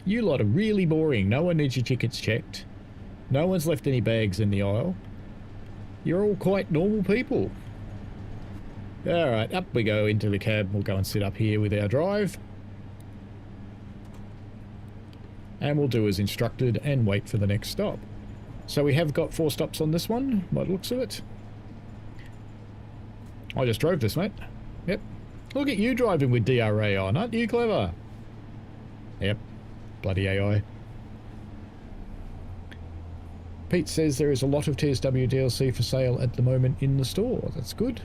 You lot are really boring. No one needs your tickets checked. No one's left any bags in the aisle. You're all quite normal people. Alright, up we go into the cab. We'll go and sit up here with our drive. And we'll do as instructed and wait for the next stop. So we have got 4 stops on this one, by the looks of it. I just drove this, mate. Yep. Look at you driving with DRA on, aren't you clever? Yep. Bloody AI. Pete says there is a lot of TSW DLC for sale at the moment in the store. That's good.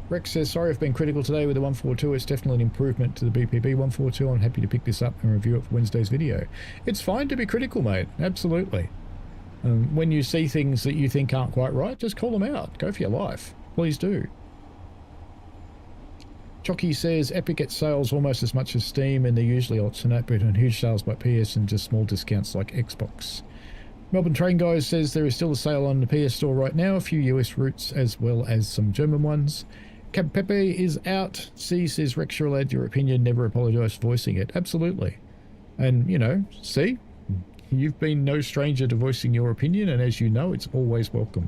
Rex says, sorry I've been critical today with the 142. It's definitely an improvement to the BPB 142. I'm happy to pick this up and review it for Wednesday's video. It's fine to be critical, mate. Absolutely. When you see things that you think aren't quite right, just call them out. Go for your life. Please do. Chocky says, Epic gets sales almost as much as Steam, and they're usually alternate between huge sales by PS and just small discounts like Xbox. Melbourne Train Guys says there is still a sale on the PS Store right now, a few US routes as well as some German ones. Cab Pepe is out. C says, Rex, you're allowed your opinion, never apologise for voicing it. Absolutely. And, you know, C, you've been no stranger to voicing your opinion, and as you know, it's always welcome.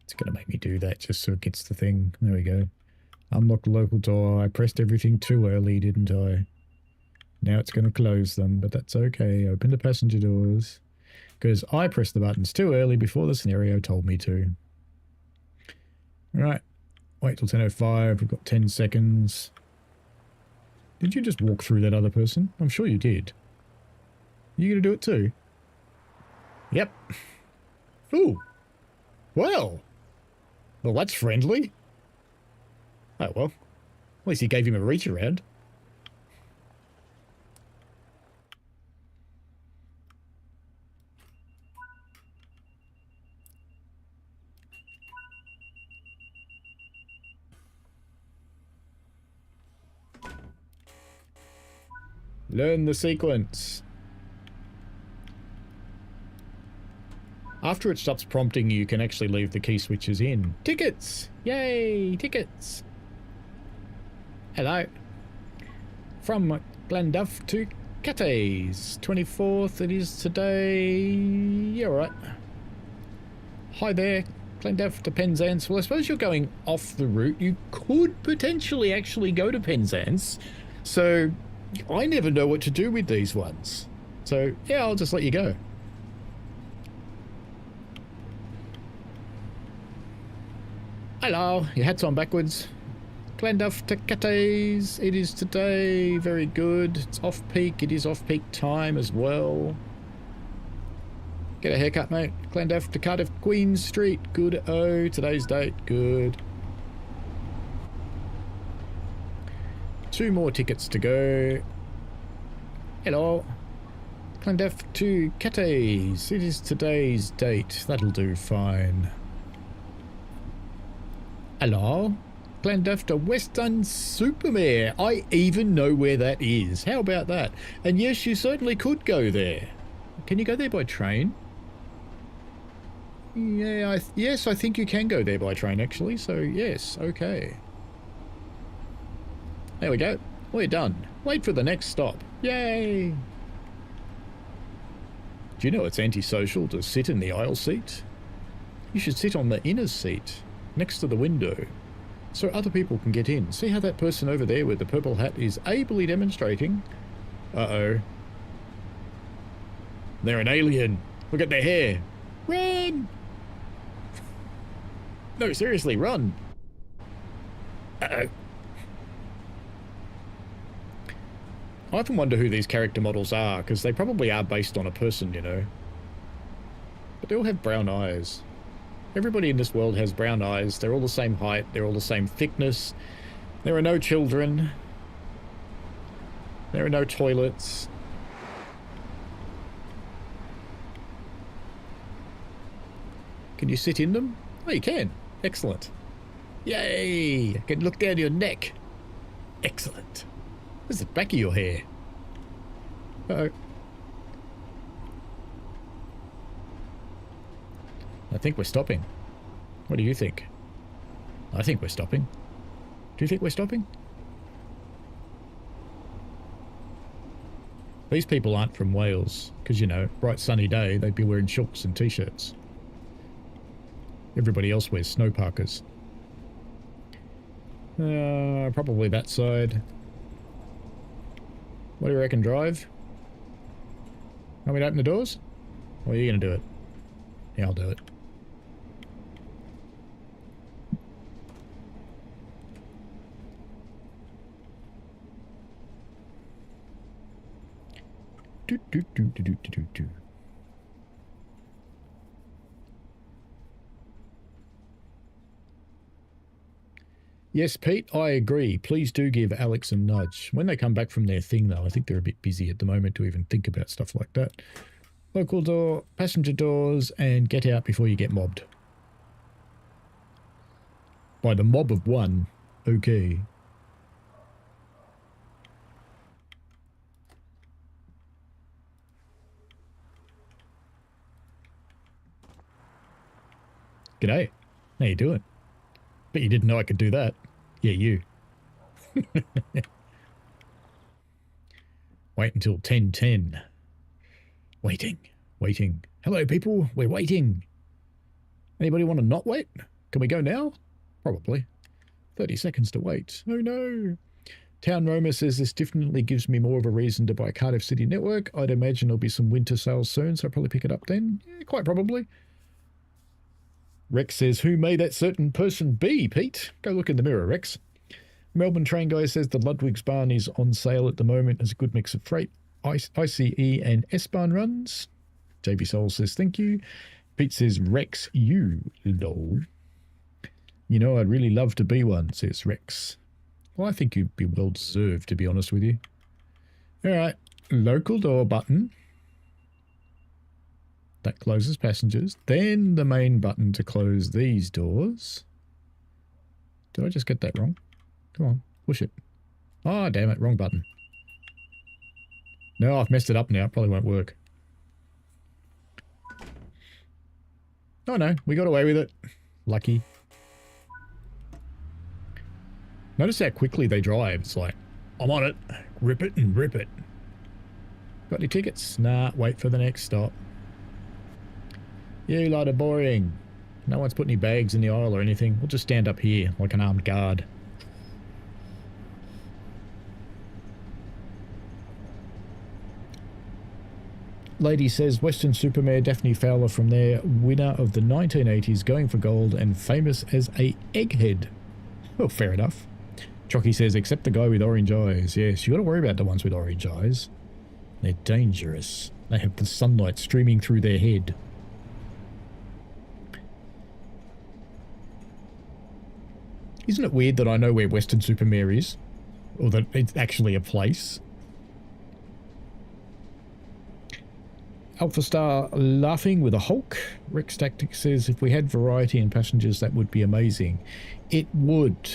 It's going to make me do that just so it gets the thing. There we go. Unlock the local door. I pressed everything too early, didn't I? Now it's going to close them, but that's okay. Open the passenger doors. Because I pressed the buttons too early before the scenario told me to. Alright. Wait till 10:05. We've got 10 seconds. Did you just walk through that other person? I'm sure you did. You going to do it too? Yep. Ooh. Well. Well, that's friendly. Oh, well. At least he gave him a reach around. Learn the sequence. After it stops prompting, you can actually leave the key switches in. Tickets! Yay! Tickets! Hello. From Glenduff to Cathays. 24th it is today. Yeah, alright. Hi there. Glenduff to Penzance. Well, I suppose you're going off the route. You could potentially actually go to Penzance. So, I never know what to do with these ones. So, yeah, I'll just let you go. Hello, your hat's on backwards. Glenduff to Cathays. It is today. Very good. It's off-peak. It is off-peak time as well. Get a haircut, mate. Glenduff to Cardiff Queen Street. Good. Oh, today's date. Good. 2 more tickets to go. Hello. Glenduff to Cathays. It is today's date. That'll do fine. Hello? Glenduff to Western Supermare. I even know where that is. How about that? And yes, you certainly could go there. Can you go there by train? Yeah, yes, I think you can go there by train, actually. So, yes, okay. There we go. We're done. Wait for the next stop. Yay! Do you know it's antisocial to sit in the aisle seat? You should sit on the inner seat, next to the window, so other people can get in. See how that person over there with the purple hat is ably demonstrating? Uh-oh. They're an alien. Look at their hair. Run! No, seriously, run. Uh-oh. I often wonder who these character models are, because they probably are based on a person, you know. But they all have brown eyes. Everybody in this world has brown eyes. They're all the same height. They're all the same thickness. There are no children. There are no toilets. Can you sit in them? Oh, you can. Excellent. Yay! I can look down your neck. Excellent. There's the back of your hair. Uh-oh. I think we're stopping. What do you think? I think we're stopping. Do you think we're stopping? These people aren't from Wales, because, you know, bright sunny day, they'd be wearing shorts and t-shirts. Everybody else wears snow parkas. Probably that side. What do you reckon, drive? Want me to open the doors? Or are you going to do it? Yeah, I'll do it. Do, do, do, do, do, do, do. Yes, Pete, I agree. Please do give Alex a nudge. When they come back from their thing, though, I think they're a bit busy at the moment to even think about stuff like that. Local door, passenger doors, and get out before you get mobbed. By the mob of one. Okay. G'day. How you doing? Bet you didn't know I could do that. Yeah, you. Wait until 10:10. Waiting. Waiting. Hello, people. We're waiting. Anybody want to not wait? Can we go now? Probably. 30 seconds to wait. Oh no. Town Roma says this definitely gives me more of a reason to buy Cardiff City Network. I'd imagine there'll be some winter sales soon, so I'll probably pick it up then. Yeah, quite probably. Rex says, who may that certain person be, Pete? Go look in the mirror, Rex. Melbourne Train Guy says the Ludwig's Barn is on sale at the moment as a good mix of freight, ICE and S-Bahn runs. JB Soul says, thank you. Pete says, Rex, you, lol. You know, I'd really love to be one, says Rex. Well, I think you'd be well deserved, to be honest with you. All right, local door button. That closes passengers. Then the main button to close these doors. Did I just get that wrong? Come on, push it. Oh, damn it, wrong button. No, I've messed it up now. It probably won't work. Oh no, we got away with it. Lucky. Notice how quickly they drive. It's like, I'm on it. Rip it and rip it. Got any tickets? Nah, wait for the next stop. You lot are boring. No one's put any bags in the aisle or anything. We'll just stand up here like an armed guard. Lady says, Western Supermare Daphne Fowler from there, winner of the 1980s, going for gold and famous as a egghead. Well, fair enough. Chocky says, except the guy with orange eyes. Yes, you got to worry about the ones with orange eyes. They're dangerous. They have the sunlight streaming through their head. Isn't it weird that I know where Western Supermare is? Or that it's actually a place? Alpha Star laughing with a Hulk. Rex Tactic says, if we had variety in passengers, that would be amazing. It would.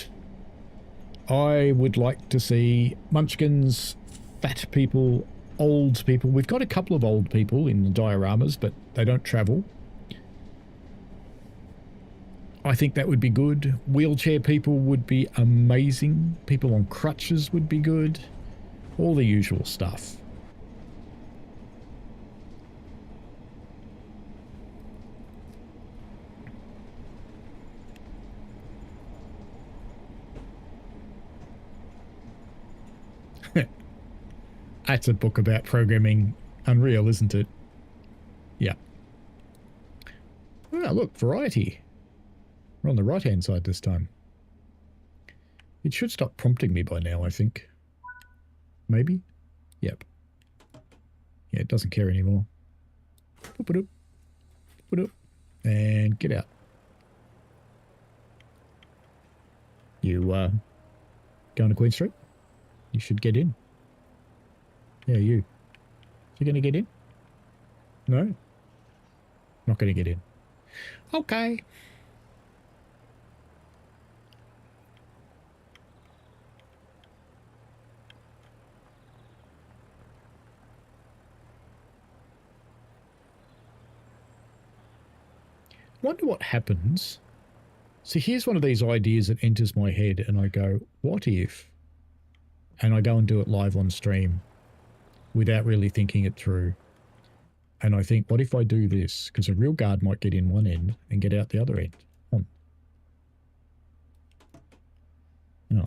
I would like to see munchkins, fat people, old people. We've got a couple of old people in the dioramas, but they don't travel. I think that would be good. Wheelchair people would be amazing. People on crutches would be good. All the usual stuff. That's a book about programming Unreal, isn't it? Yeah. Oh, look, variety. We're on the right-hand side this time. It should stop prompting me by now, I think. Maybe? Yep. Yeah, it doesn't care anymore. Boop-a-doop. Boop-a-doop. And get out. You, going to Queen Street? You should get in. Yeah, you. You gonna get in? No? Not gonna get in. Okay. Wonder what happens. So here's one of these ideas that enters my head and I go, what if? And I go and do it live on stream without really thinking it through. And I think, what if I do this? Because a real guard might get in one end and get out the other end. Oh,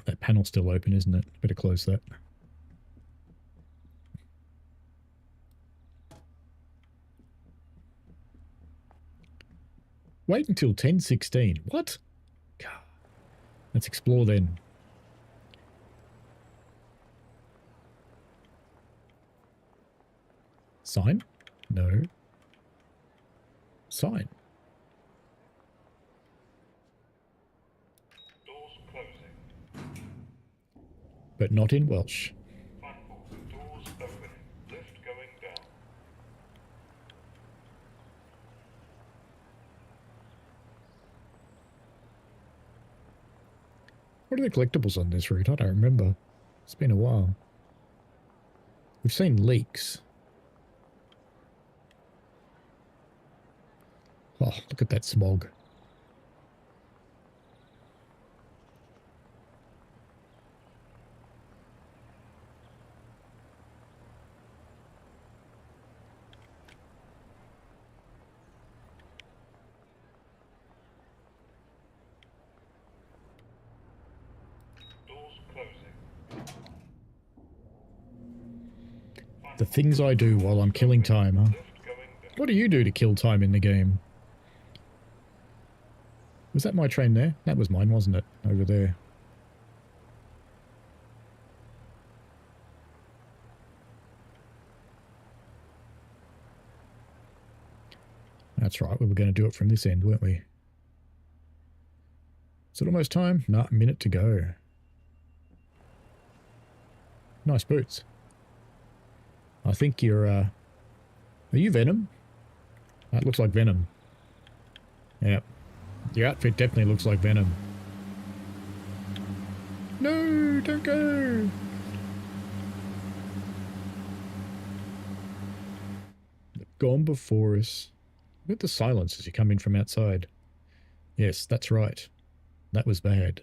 that panel's still open, isn't it? Better close that. Wait until 10:16. What? God. Let's explore then. Sign? No. Sign. Doors closing. But not in Welsh. Platform. Doors opening. Lift going down. What are the collectibles on this route? I don't remember. It's been a while. We've seen leaks. Oh, look at that smog. The things I do while I'm killing time, huh? What do you do to kill time in the game? Was that my train there? That was mine, wasn't it? Over there. That's right, we were going to do it from this end, weren't we? Is it almost time? No, a minute to go. Nice boots. I think you're, are you Venom? That looks like Venom. Yep. Your outfit definitely looks like Venom. No, don't go! They've gone before us. Look at the silence as you come in from outside. Yes, that's right. That was bad.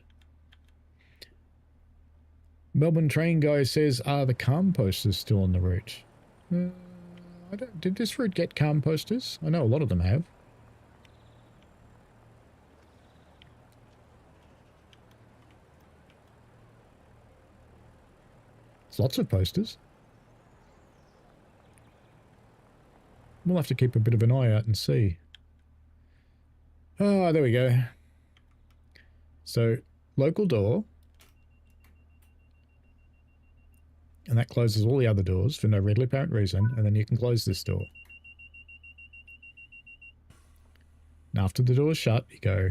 Melbourne train guy says, are the calm posters still on the route? Did this route get calm posters? I know a lot of them have. There's lots of posters. We'll have to keep a bit of an eye out and see. Ah, there we go. So, local door. And that closes all the other doors for no readily apparent reason. And then you can close this door. And after the door's shut, you go.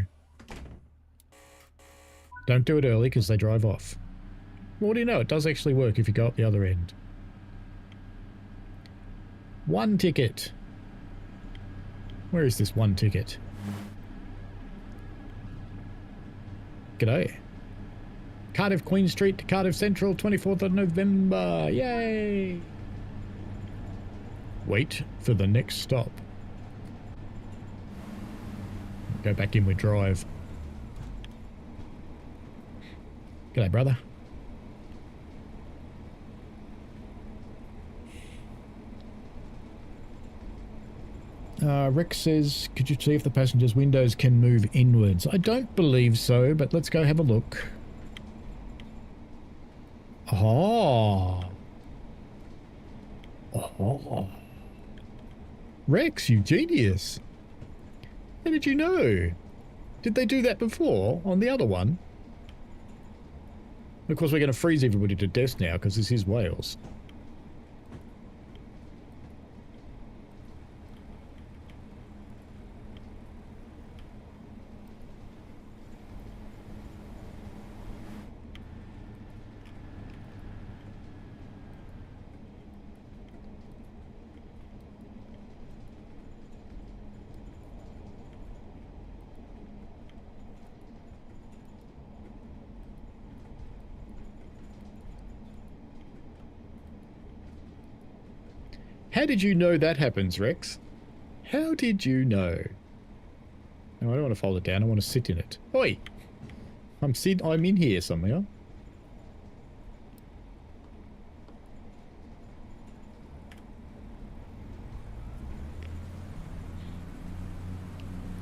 Don't do it early because they drive off. Well, what do you know? It does actually work if you go up the other end. 1 ticket. Where is this 1 ticket? G'day. Cardiff Queen Street to Cardiff Central, 24th of November. Yay! Wait for the next stop. Go back in with drive. G'day, brother. Rick says, could you see if the passenger's windows can move inwards? I don't believe so, but let's go have a look. Oh. Oh. Rex, you genius. How did you know? Did they do that before on the other one? Of course, we're going to freeze everybody to death now because this is Wales. How did you know that happens, Rex? How did you know? No, I don't want to fold it down. I want to sit in it. Oi! I'm in here somehow.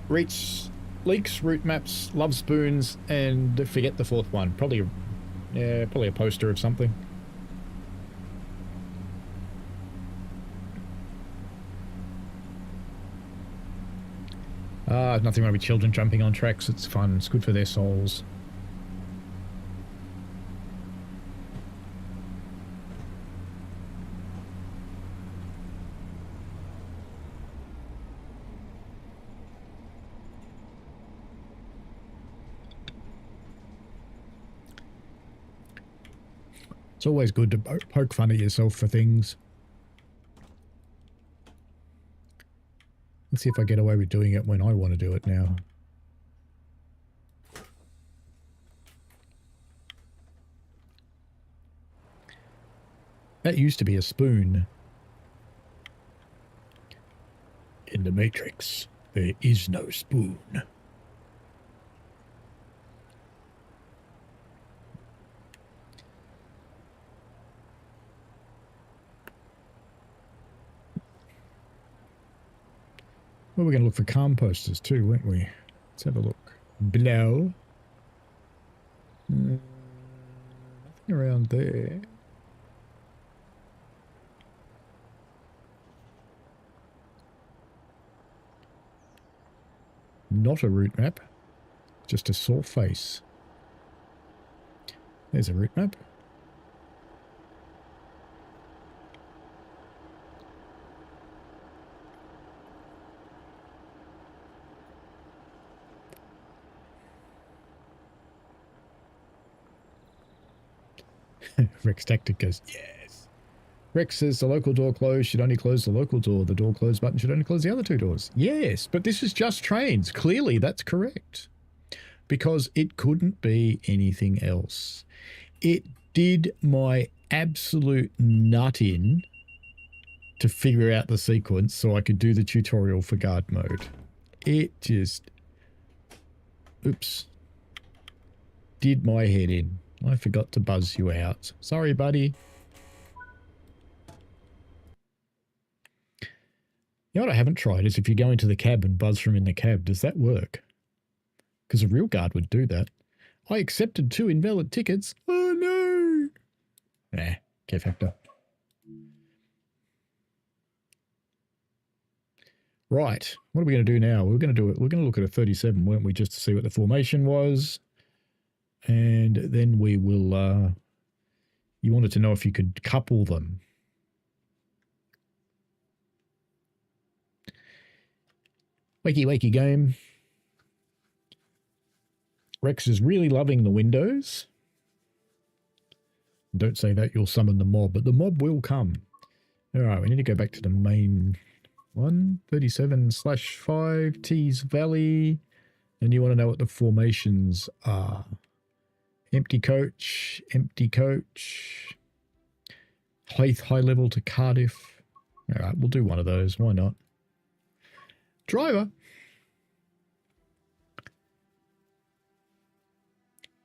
Leaks, route maps, love spoons, and forget the fourth one. Probably a poster of something. Nothing wrong with children jumping on tracks. It's fun. It's good for their souls. It's always good to poke fun at yourself for things. Let's see if I get away with doing it when I want to do it now. That used to be a spoon. In the Matrix, there is no spoon. Well, we're going to look for calm posters too, weren't we? Let's have a look. Below. Nothing around there. not a route map, just a saw face. There's a route map. Rex Tactic goes, yes. Rex says the local door closed should only close the local door. The door close button should only close the other two doors. Yes, but this is just trains. Clearly that's correct. Because it couldn't be anything else. It did my absolute nut in to figure out the sequence so I could do the tutorial for guard mode. It just... Oops. Did my head in. I forgot to buzz you out. Sorry, buddy. You know what I haven't tried is if you go into the cab and buzz from in the cab, does that work? Because a real guard would do that. I accepted 2 invalid tickets. Oh no! Nah, care factor. Right, what are we going to do now? We're going to look at a 37, weren't we, just to see what the formation was. And then we will, you wanted to know if you could couple them. Wakey, wakey game. Rex is really loving the windows. Don't say that, you'll summon the mob, but the mob will come. All right, we need to go back to the main one. 37/5, Tees Valley. And you want to know what the formations are. Empty coach, Hythe high level to Cardiff. All right, we'll do one of those. Why not? Driver.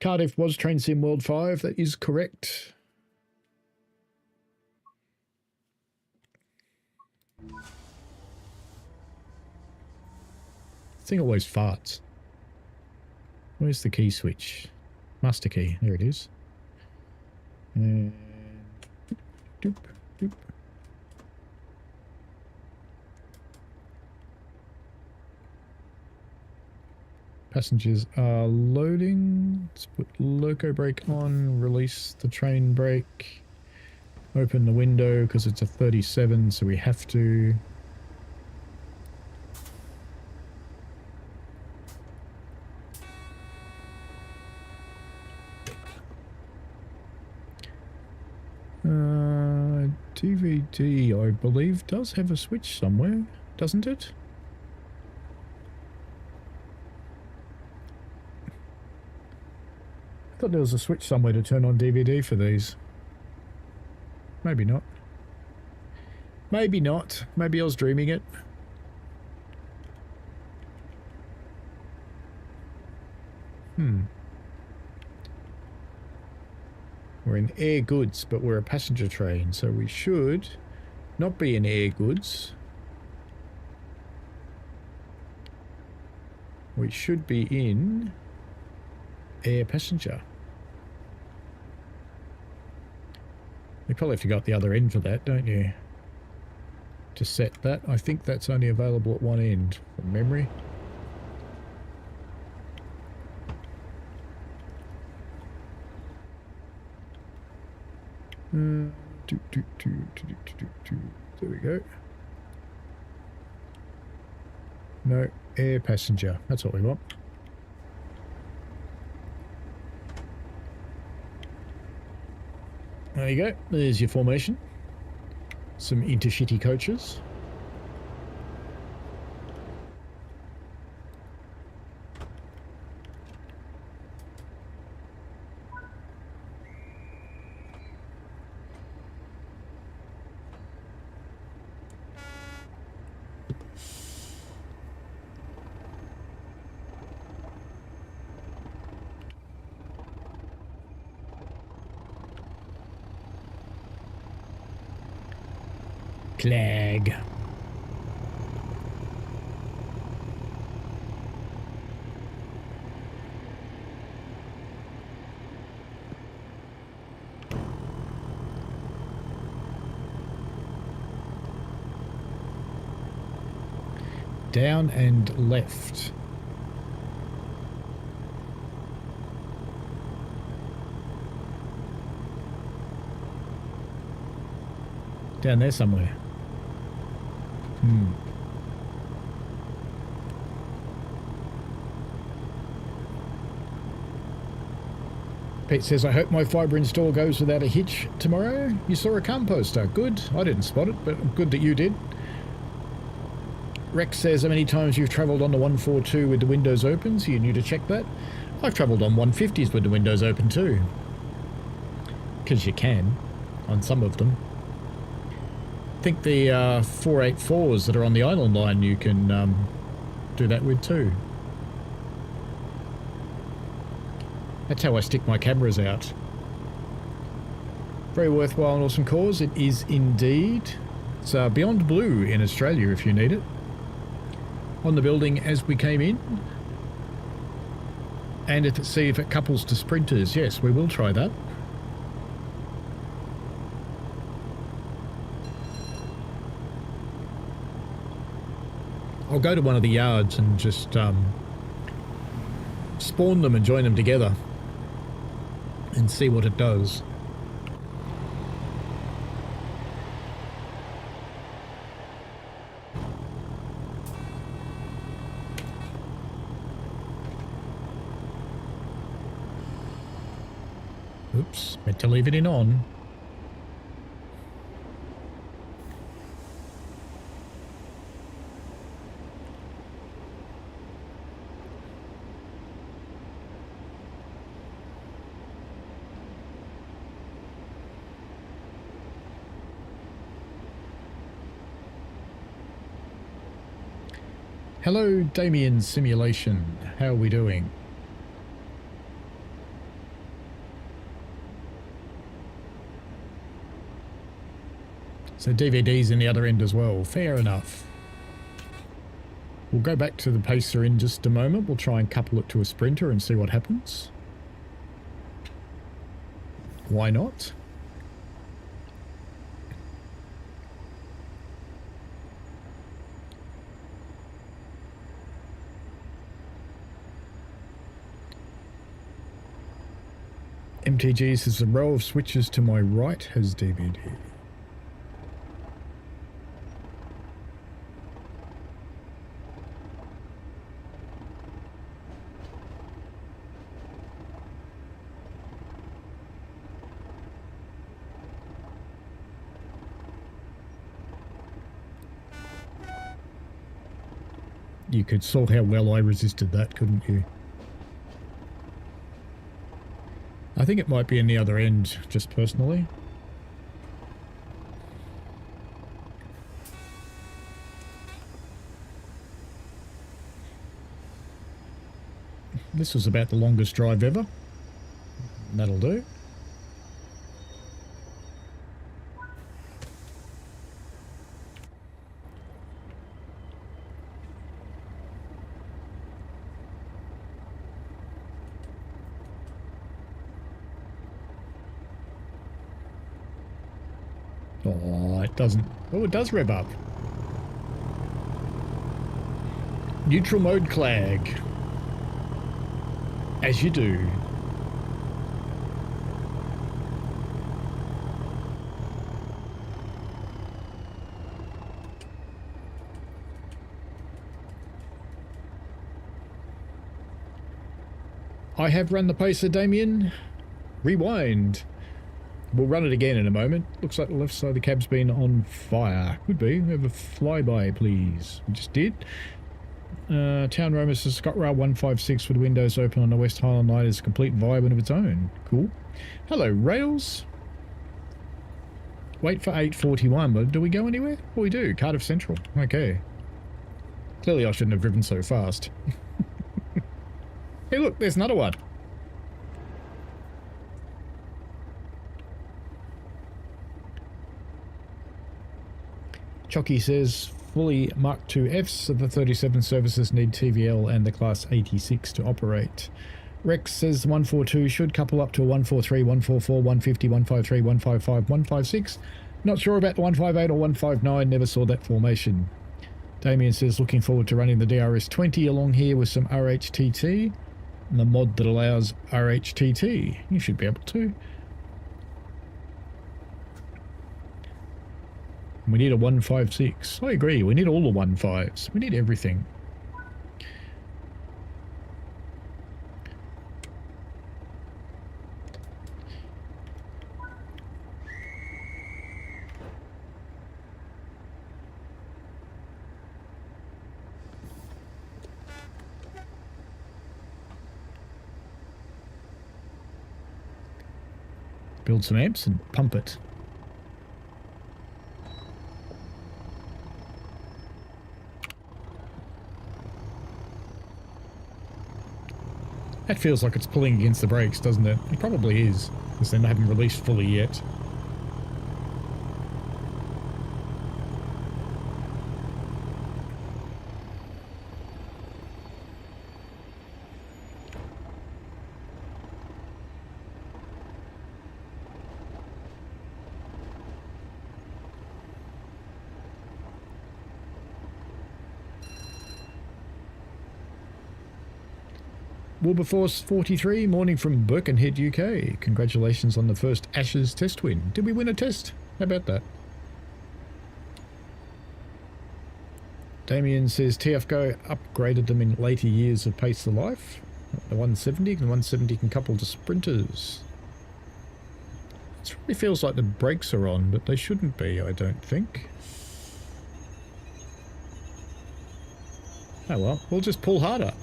Cardiff was Train Sim World 5. That is correct. This thing always farts. Where's the key switch? Master key. There it is. And doop, doop. Passengers are loading. Let's put loco brake on, release the train brake, open the window because it's a 37, so we have to. TVD, I believe, does have a switch somewhere, doesn't it? I thought there was a switch somewhere to turn on DVD for these. Maybe not. Maybe not. Maybe I was dreaming it. We're in air goods, but we're a passenger train, so we should not be in air goods. We should be in air passenger. You probably have to go up the other end for that, don't you? To set that. I think that's only available at one end from memory. There we go. No, air passenger. That's what we want. There you go. There's your formation. Some intercity coaches. Flag. Down and left. Down there somewhere. Pete says, I hope my fibre install goes without a hitch tomorrow. You saw a composter. Good. I didn't spot it, but good that you did. Rex says, how many times you've travelled on the 142 with the windows open, so you need to check that. I've travelled on 150s with the windows open too. Because you can, on some of them. I think the 484s that are on the Island line you can do that with too. That's how I stick my cameras out. Very worthwhile and awesome cause. It is indeed. It's Beyond Blue in Australia if you need it. On the building as we came in. And see if it couples to sprinters. Yes, we will try that. I'll go to one of the yards and just spawn them and join them together and see what it does. Oops, meant to leave it in on. Hello, Damien Simulation. How are we doing? So DVD's in the other end as well. Fair enough. We'll go back to the pacer in just a moment. We'll try and couple it to a sprinter and see what happens. Why not? MTG says the row of switches to my right has DVD. You could saw how well I resisted that, couldn't you? I think it might be in the other end, just personally. This was about the longest drive ever. That'll do. Oh, it doesn't. Oh, it does rev up. Neutral mode clag. As you do. I have run the pacer, Damien. Rewind. We'll run it again in a moment. Looks like the left side of the cab's been on fire. Could be. We have a flyby, please. We just did. Town Roma says ScotRail 156 with windows open on the West Highland line is a complete vibe of its own. Cool. Hello, Rails. Wait for 8:41, but do we go anywhere? Oh, we do. Cardiff Central. Okay. Clearly I shouldn't have driven so fast. Hey, look, there's another one. Chocky says, fully Mark II Fs, so the 37 services need TVL and the Class 86 to operate. Rex says 142 should couple up to a 143, 144, 150, 153, 155, 156. Not sure about the 158 or 159, never saw that formation. Damien says, looking forward to running the DRS-20 along here with some RHTT and the mod that allows RHTT. You should be able to. We need a 156. I agree. We need all the 15s. We need everything. Build some amps and pump it. That feels like it's pulling against the brakes, doesn't it? It probably is, because they haven't released fully yet. Wilberforce 43, morning from Birkenhead, UK. Congratulations on the first Ashes test win. Did we win a test? How about that? Damien says TfW upgraded them in later years of Pace the Life. The 170 and 170 can couple to sprinters. It really feels like the brakes are on, but they shouldn't be, I don't think. Oh well, we'll just pull harder.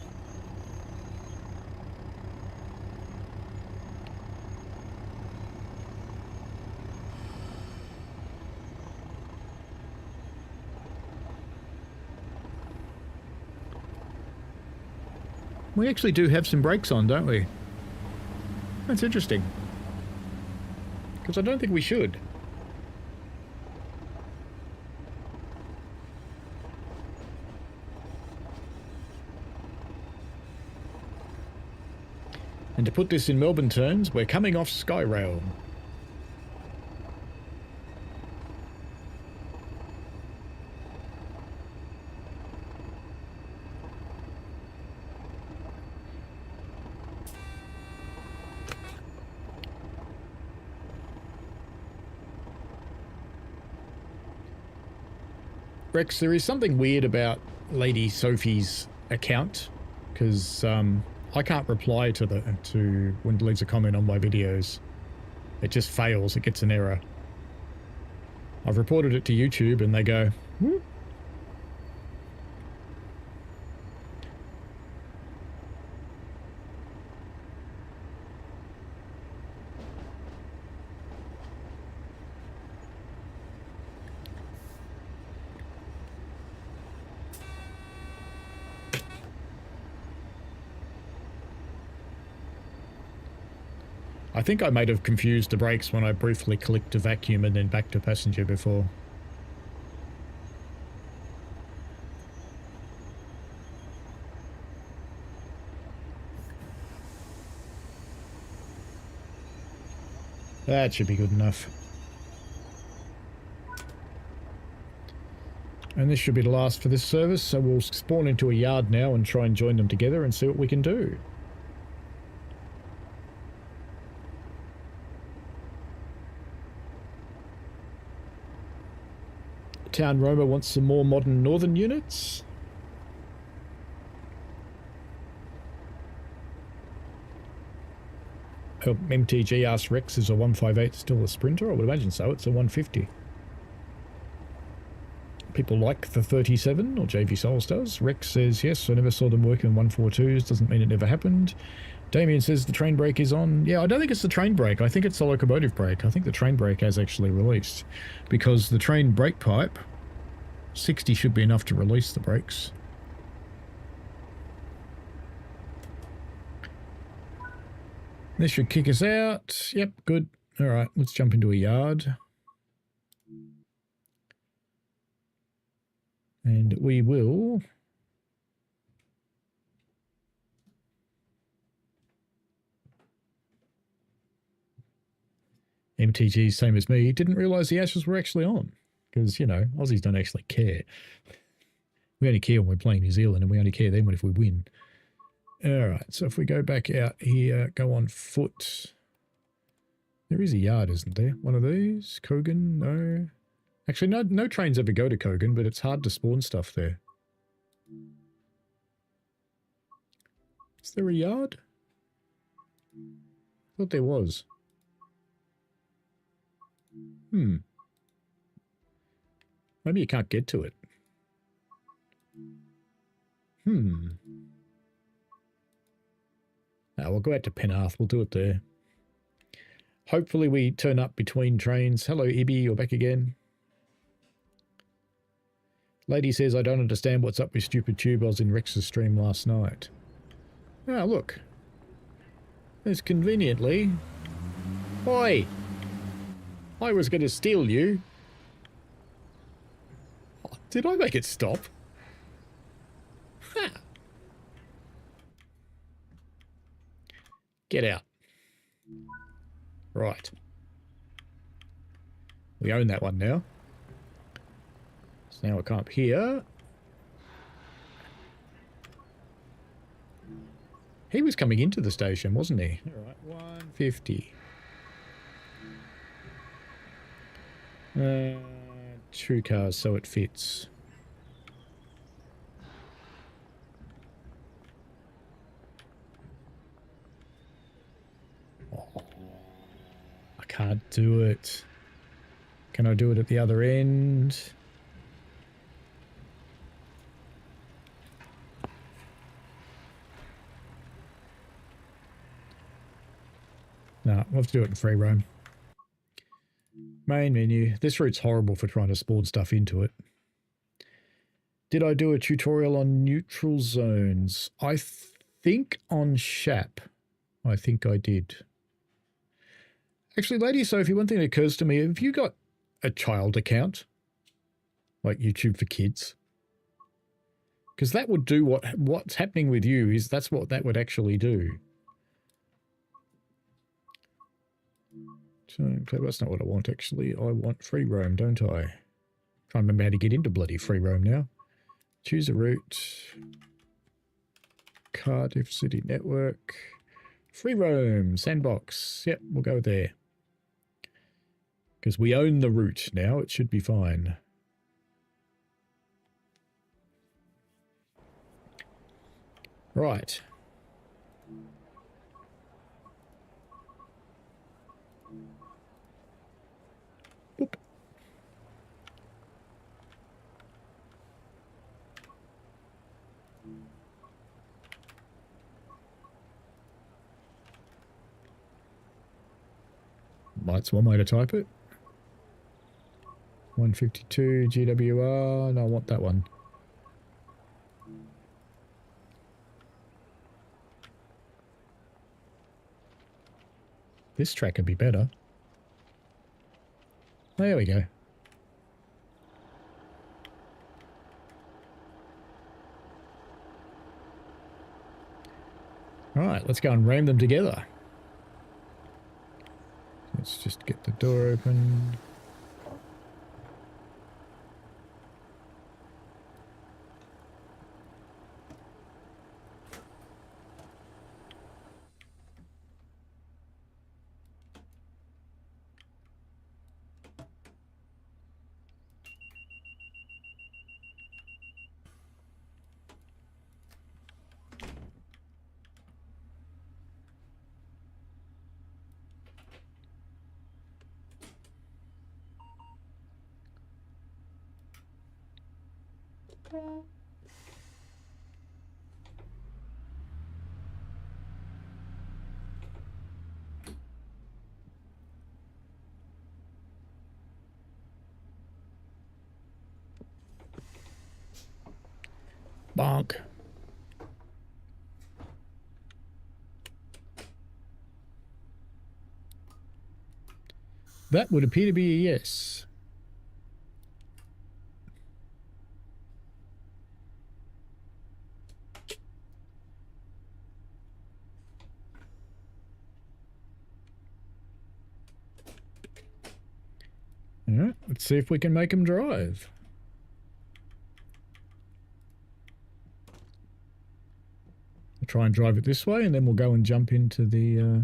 We actually do have some brakes on, don't we? That's interesting. Because I don't think we should. And to put this in Melbourne terms, we're coming off Skyrail. Rex, there is something weird about Lady Sophie's account, because I can't reply to when it leaves a comment on my videos. It just fails. It gets an error. I've reported it to YouTube and they go, whoop. I think I might have confused the brakes when I briefly clicked to vacuum and then back to passenger before. That should be good enough. And this should be the last for this service, so we'll spawn into a yard now and try and join them together and see what we can do. Town Roma wants some more modern northern units. Oh, MTG asks Rex, is a 158 still a sprinter? I would imagine so. It's a 150. People like the 37, or JV Souls does. Rex says, yes, I never saw them working on 142s. Doesn't mean it never happened. Damien says the train brake is on. Yeah, I don't think it's the train brake. I think it's the locomotive brake. I think the train brake has actually released. Because the train brake pipe, 60 should be enough to release the brakes. This should kick us out. Yep, good. All right, let's jump into a yard. And we will... MTG, same as me, didn't realise the Ashes were actually on. Because, you know, Aussies don't actually care. We only care when we're playing New Zealand, and we only care then if we win. Alright, so if we go back out here, go on foot. There is a yard, isn't there? One of these? Kogan? No. Actually, no trains ever go to Kogan, but it's hard to spawn stuff there. Is there a yard? I thought there was. Maybe you can't get to it. We'll go out to Penarth. We'll do it there. Hopefully we turn up between trains. Hello, Ibby. You're back again. Lady says, I don't understand what's up with stupid tube. I was in Rex's stream last night. Ah, look. There's conveniently... Oi! I was going to steal you. Oh, did I make it stop? Ha! Get out. Right. We own that one now. So now I come up here. He was coming into the station, wasn't he? All right, 150. 2 cars, so it fits. Oh, I can't do it. Can I do it at the other end? No, we'll have to do it in free roam. Main menu. This route's horrible for trying to spawn stuff into it. Did I do a tutorial on neutral zones? I think on Shap. I think I did. Actually, Lady Sophie, one thing that occurs to me, have you got a child account? Like YouTube for kids? Because that would do what's happening with you is that's what that would actually do. So, that's not what I want, actually. I want free roam, don't I? Trying to remember how to get into bloody free roam now. Choose a route. Cardiff City Network. Free roam. Sandbox. Yep, we'll go there. Because we own the route now. It should be fine. Right. Boop. That's one way to type it. 152 GWR. No, I want that one. This track could be better. There we go. All right, let's go and ram them together. Let's just get the door open. Bonk. That would appear to be a yes. All right, let's see if we can make them drive. We'll try and drive it this way, and then we'll go and jump into the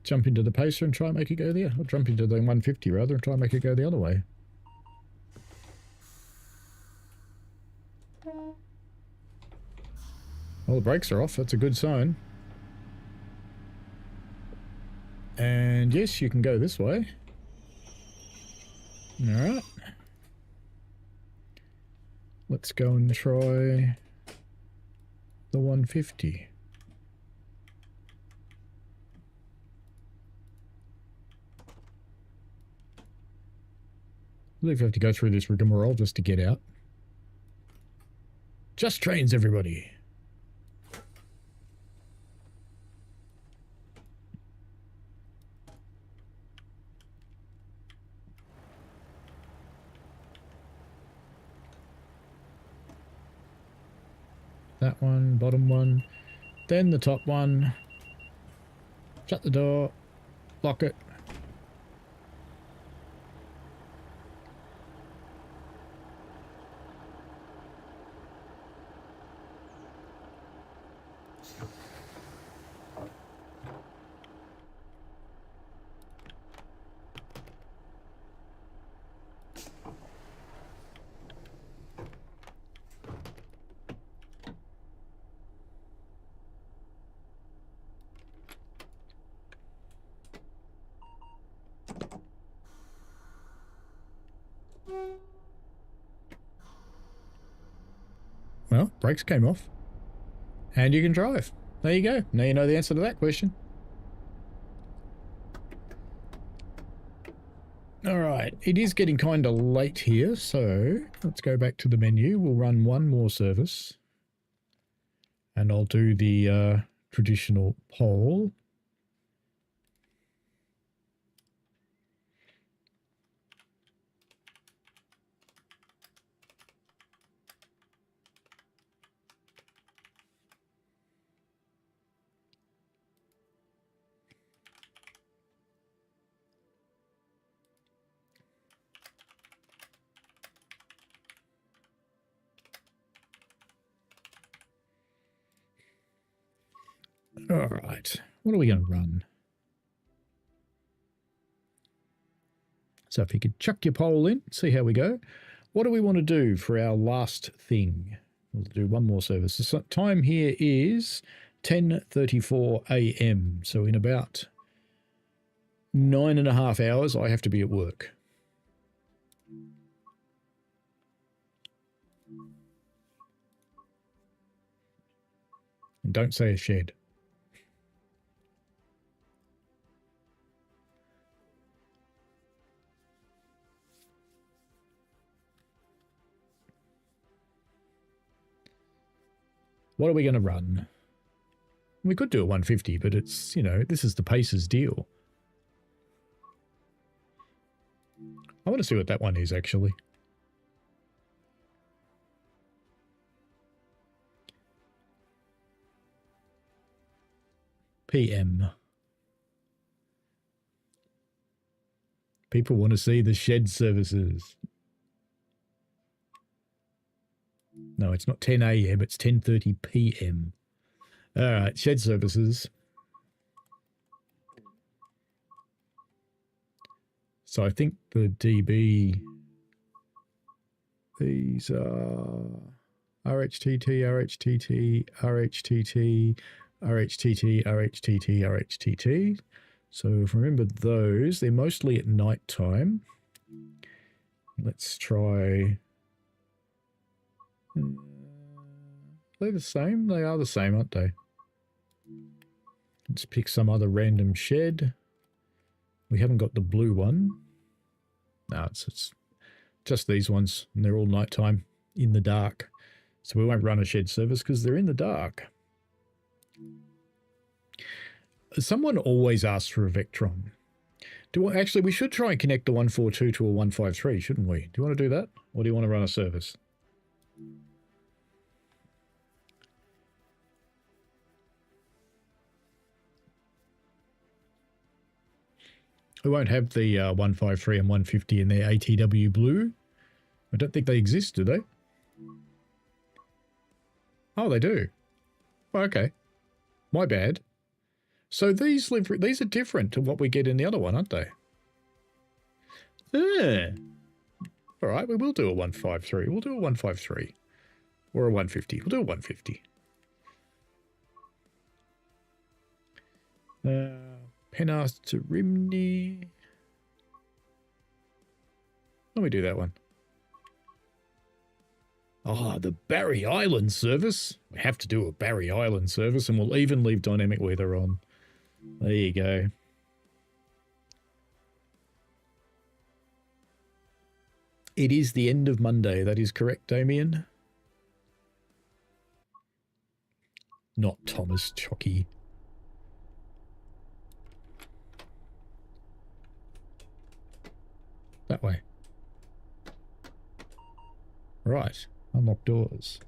jump into the pacer and try and make it go there. Or jump into the 150 rather and try and make it go the other way. Well, the brakes are off. That's a good sign. And yes, you can go this way. Alright. Let's go and try the 150. I believe you have to go through this rigmarole just to get out. Just trains, everybody. That one, bottom one, then the top one. Shut the door, lock it. Well, brakes came off. And you can drive. There you go. Now you know the answer to that question. Alright, it is getting kind of late here, so let's go back to the menu. We'll run one more service. And I'll do the traditional poll. All right, what are we going to run? So if you could chuck your poll in, see how we go. What do we want to do for our last thing? We'll do one more service. The time here is 10:34 a.m. So in about 9.5 hours, I have to be at work. And don't say a shed. What are we going to run? We could do a 150, but it's, you know, this is the Pacers deal. I want to see what that one is, actually. PM. People want to see the shed services. No, it's not 10 a.m., it's 10:30 p.m. All right, shed services. So I think the DB, these are RHTT, RHTT, RHTT, RHTT, RHTT, RHTT. So if I remember those, they're mostly at night time. Let's try... Are they the same? They are the same, aren't they? Let's pick some other random shed. We haven't got the blue one. No, it's just these ones, and they're all nighttime in the dark. So we won't run a shed service because they're in the dark. Someone always asks for a Vectron. Actually, we should try and connect the 142 to a 153, shouldn't we? Do you want to do that? Or do you want to run a service? We won't have the 153 and 150 in their ATW blue. I don't think they exist, do they? Oh, they do. Oh, okay. My bad. So these are different to what we get in the other one, aren't they? Yeah. All right, we will do a 153. We'll do a 153. Or a 150. We'll do a 150. Penarth to Rimney. Let me do that one. Ah, the Barry Island service. We have to do a Barry Island service, and we'll even leave dynamic weather on. There you go. It is the end of Monday. That is correct, Damien. Not Thomas Chocky. That way. Right. Unlock doors.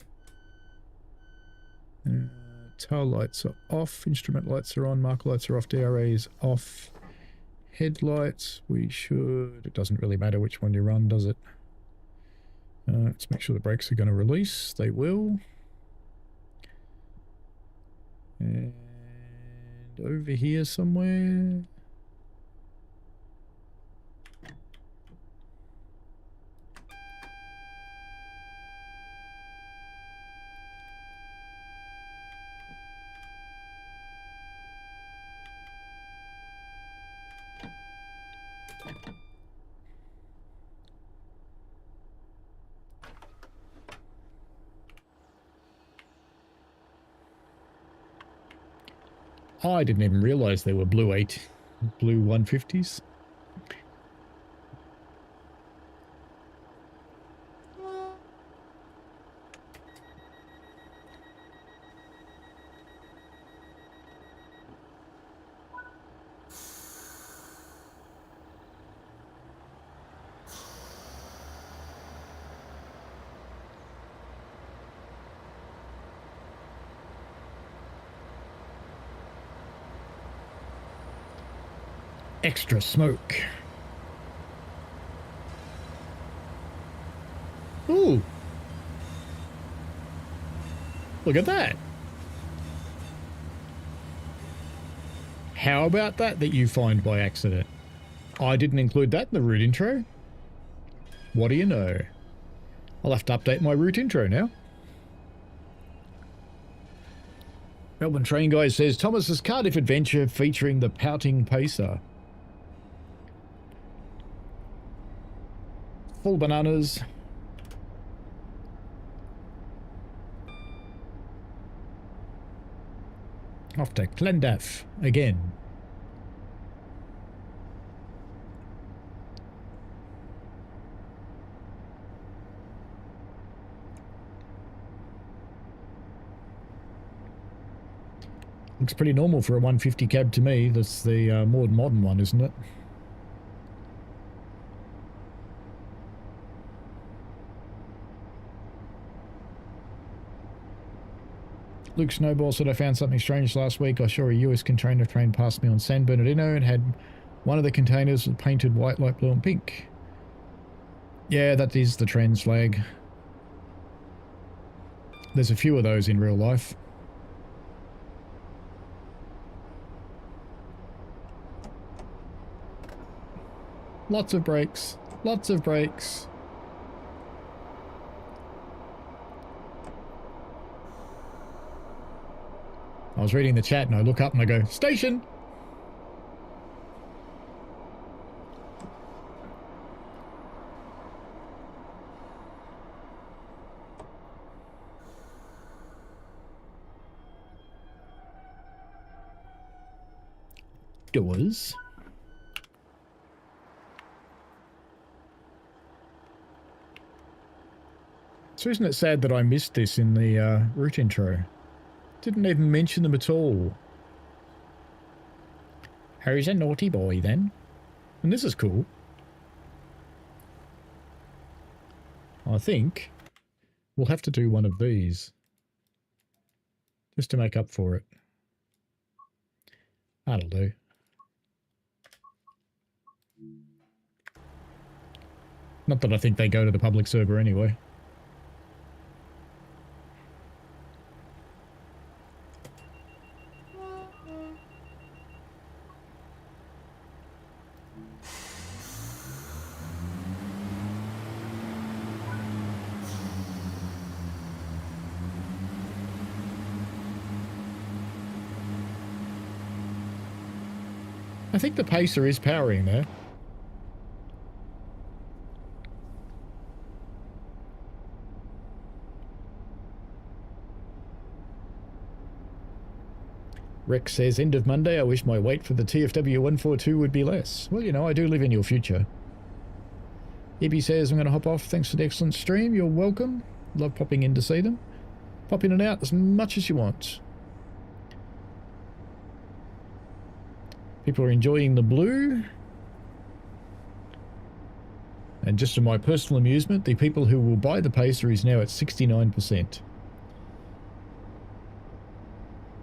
Tail lights are off. Instrument lights are on. Marker lights are off. DRAs off. Headlights. We should... It doesn't really matter which one you run, does it? Let's make sure the brakes are going to release. They will. And over here somewhere... I didn't even realize they were blue 150s. Extra smoke. Ooh. Look at that. How about that you find by accident? I didn't include that in the route intro. What do you know? I'll have to update my route intro now. Melbourne Train Guy says, Thomas's Cardiff Adventure featuring the Pouting Pacer. Full bananas. Off to Clendaf again. Looks pretty normal for a 150 cab to me. That's the more modern one, isn't it? Luke Snowball said, I found something strange last week. I saw a US container train pass me on San Bernardino and had one of the containers painted white, light blue and pink. Yeah, that is the trans flag. There's a few of those in real life. Lots of brakes. Lots of brakes. I was reading the chat and I look up and I go, station! Doors. So isn't it sad that I missed this in the route intro? Didn't even mention them at all. Harry's a naughty boy then. And this is cool. I think we'll have to do one of these. Just to make up for it. That'll do. Not that I think they go to the public server anyway. I think the pacer is powering there. Rex says, end of Monday, I wish my wait for the TfW 142 would be less. Well, you know, I do live in your future. Ibby says, I'm going to hop off. Thanks for the excellent stream. You're welcome. Love popping in to see them. Pop in and out as much as you want. People are enjoying the blue. And just for my personal amusement, the people who will buy the pacer is now at 69%.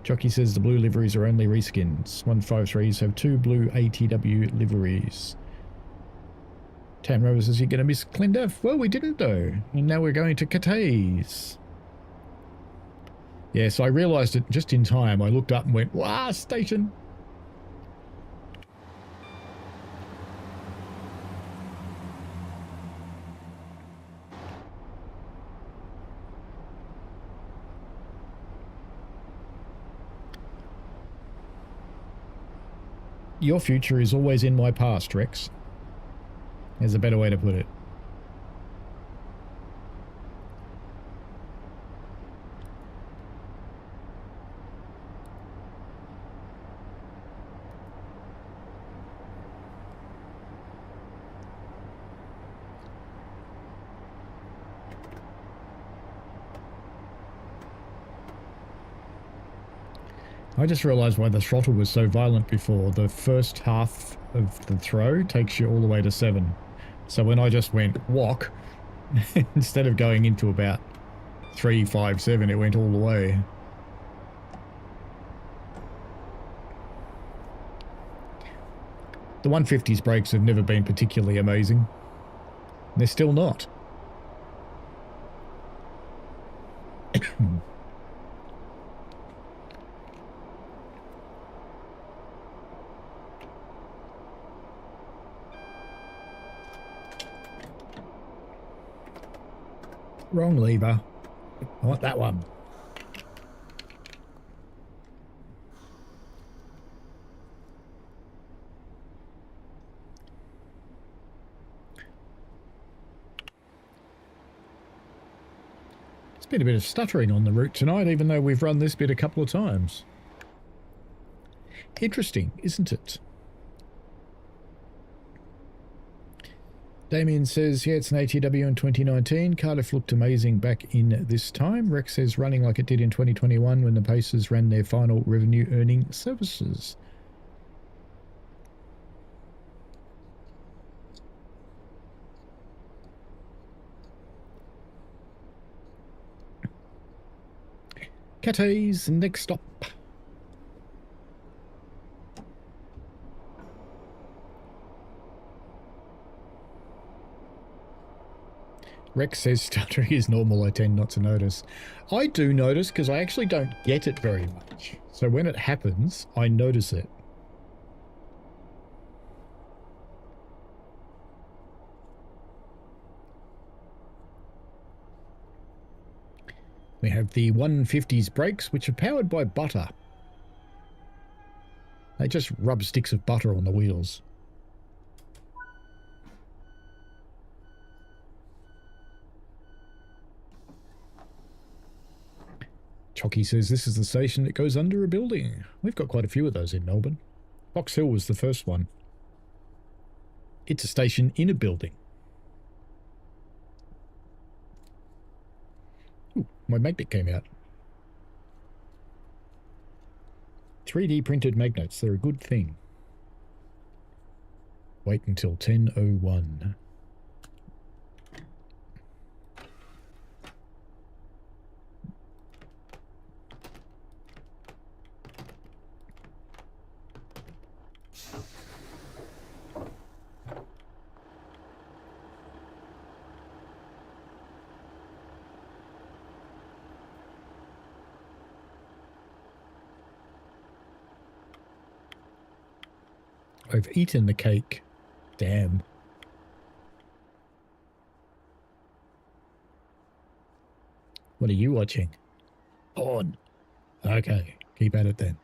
Jockey says the blue liveries are only reskins. 153s have 2 blue ATW liveries. Tam Rover says you're going to miss Clendef. Well, we didn't though. And now we're going to Cathays. Yes, I realised it just in time. I looked up and went, wow, station. Your future is always in my past, Rex. There's a better way to put it. I just realised why the throttle was so violent before. The first half of the throw takes you all the way to 7. So when I just went walk, instead of going into about 3, 5, 7, it went all the way. The 150's brakes have never been particularly amazing. They're still not. Wrong lever. I want that one. It's been a bit of stuttering on the route tonight, even though we've run this bit a couple of times. Interesting, isn't it? Damien says, yeah, it's an ATW in 2019. Cardiff looked amazing back in this time. Rex says, running like it did in 2021 when the Pacers ran their final revenue-earning services. Cathays, next stop. Rex says stuttering is normal, I tend not to notice. I do notice because I actually don't get it very much. So when it happens, I notice it. We have the 150's brakes, which are powered by butter. They just rub sticks of butter on the wheels. Chocky says this is the station that goes under a building. We've got quite a few of those in Melbourne. Box Hill was the first one. It's a station in a building. Ooh, my magnet came out. 3D printed magnets, they're a good thing. Wait until 10:01. I've eaten the cake Damn. What are you watching? Porn. Okay, keep at it then.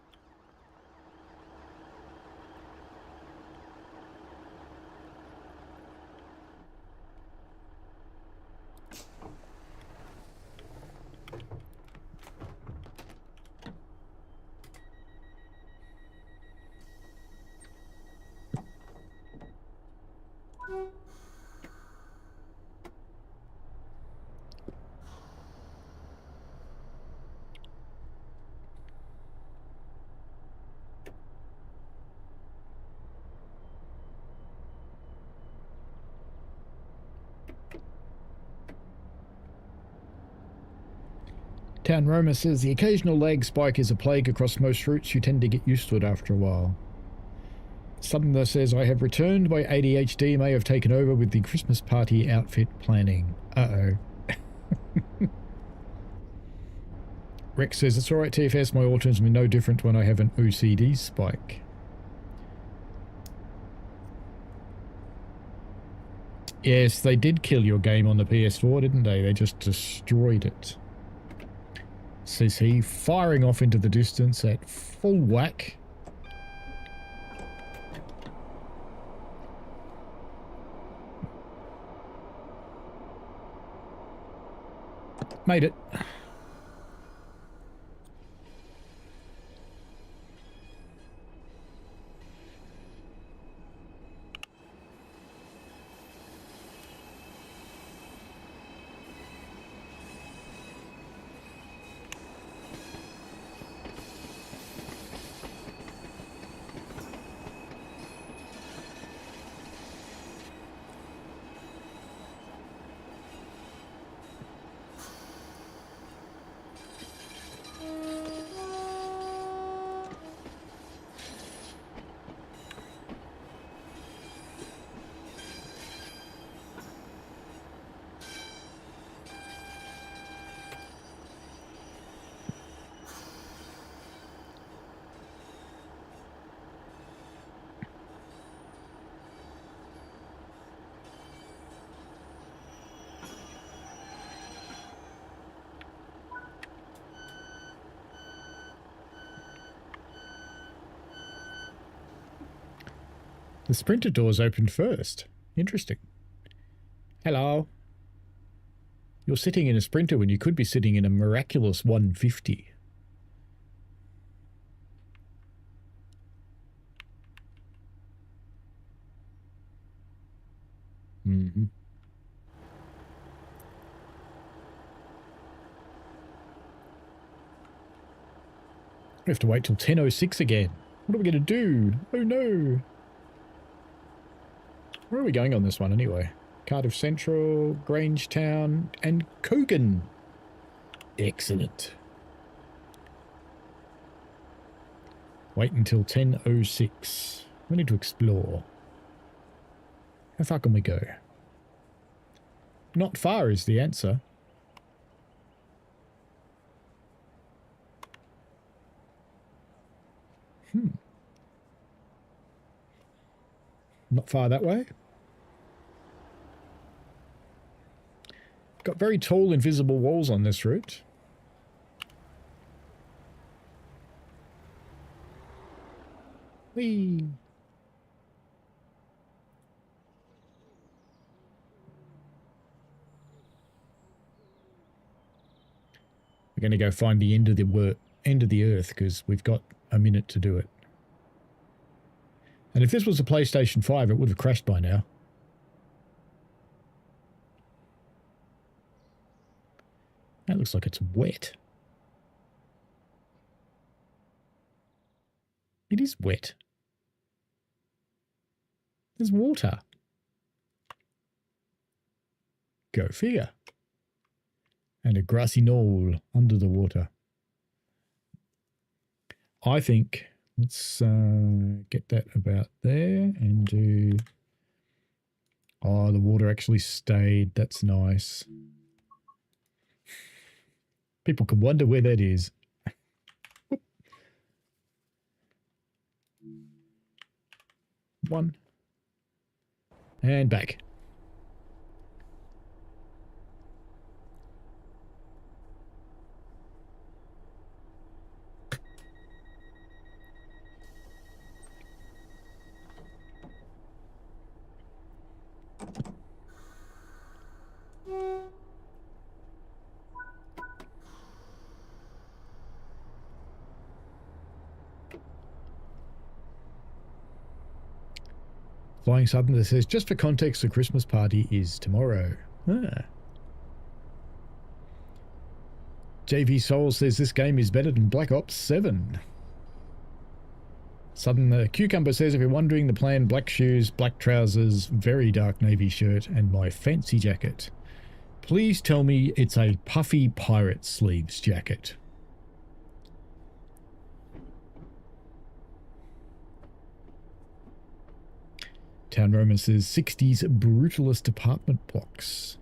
Town Roma says the occasional lag spike is a plague across most routes. You tend to get used to it after a while. Southerner says, I have returned. My ADHD may have taken over with the Christmas party outfit planning. Uh-oh. Rex says, it's alright TFS, my autumn's been no different when I have an OCD spike. Yes, they did kill your game on the PS4, didn't they? They just destroyed it. Says he, firing off into the distance at full whack. Made it. The sprinter doors opened first. Interesting. Hello. You're sitting in a sprinter when you could be sitting in a miraculous 150. Mm-hmm. We have to wait till 10:06 again. What are we going to do? Oh no. Where are we going on this one anyway? Cardiff Central, Grangetown, and Cogan. Excellent. Wait until 10:06. We need to explore. How far can we go? Not far is the answer. Not far that way. Got very tall invisible walls on this route. Whee! We're going to go find the end of the earth because we've got a minute to do it. And if this was a PlayStation 5, it would have crashed by now. That looks like it's wet. It is wet. There's water. Go figure. And a grassy knoll under the water. I think let's get that about there and do... Oh, the water actually stayed. That's nice. People can wonder where that is. One. And back. Flying Southerner says, just for context, the Christmas party is tomorrow. Ah. JV Soul says this game is better than Black Ops 7. Southern Cucumber says, if you're wondering, the plan, black shoes, black trousers, very dark navy shirt, and my fancy jacket. Please tell me it's a puffy pirate sleeves jacket. Town Roman says 60s brutalist apartment blocks.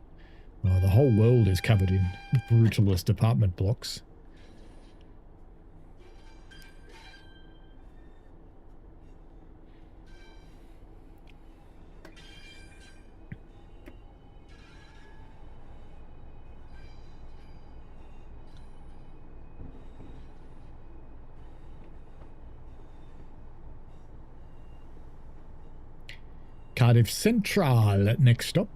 Oh, the whole world is covered in brutalist apartment blocks. Cardiff Central next stop.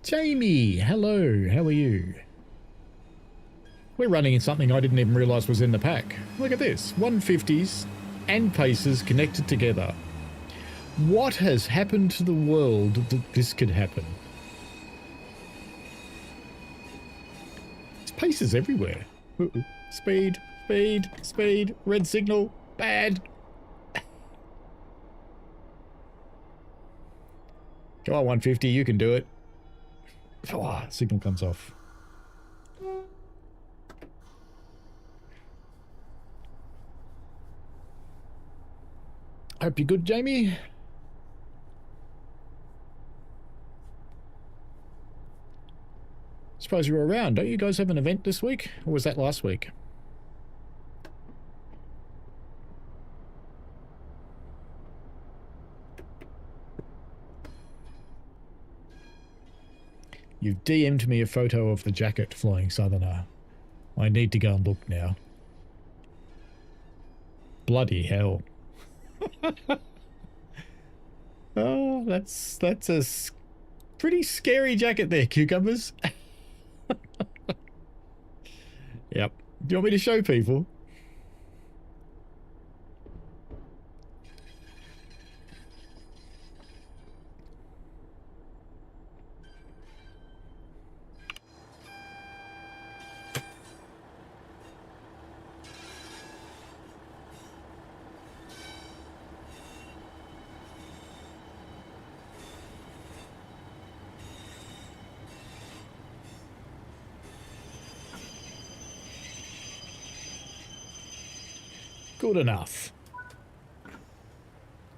Jamie, hello, how are you? We're running in something I didn't even realise was in the pack. Look at this, 150s and paces connected together. What has happened to the world that this could happen? There's paces everywhere. Uh-oh. Speed, speed, speed, red signal, bad. Come on, 150, you can do it. Oh, signal comes off. Hope you're good, Jamie. Suppose you were around. Don't you guys have an event this week? Or was that last week? You've DM'd me a photo of the jacket, Flying Southerner. I need to go and look now. Bloody hell. Oh, that's a pretty scary jacket there, Cucumbers. Yep. Do you want me to show people? Good enough.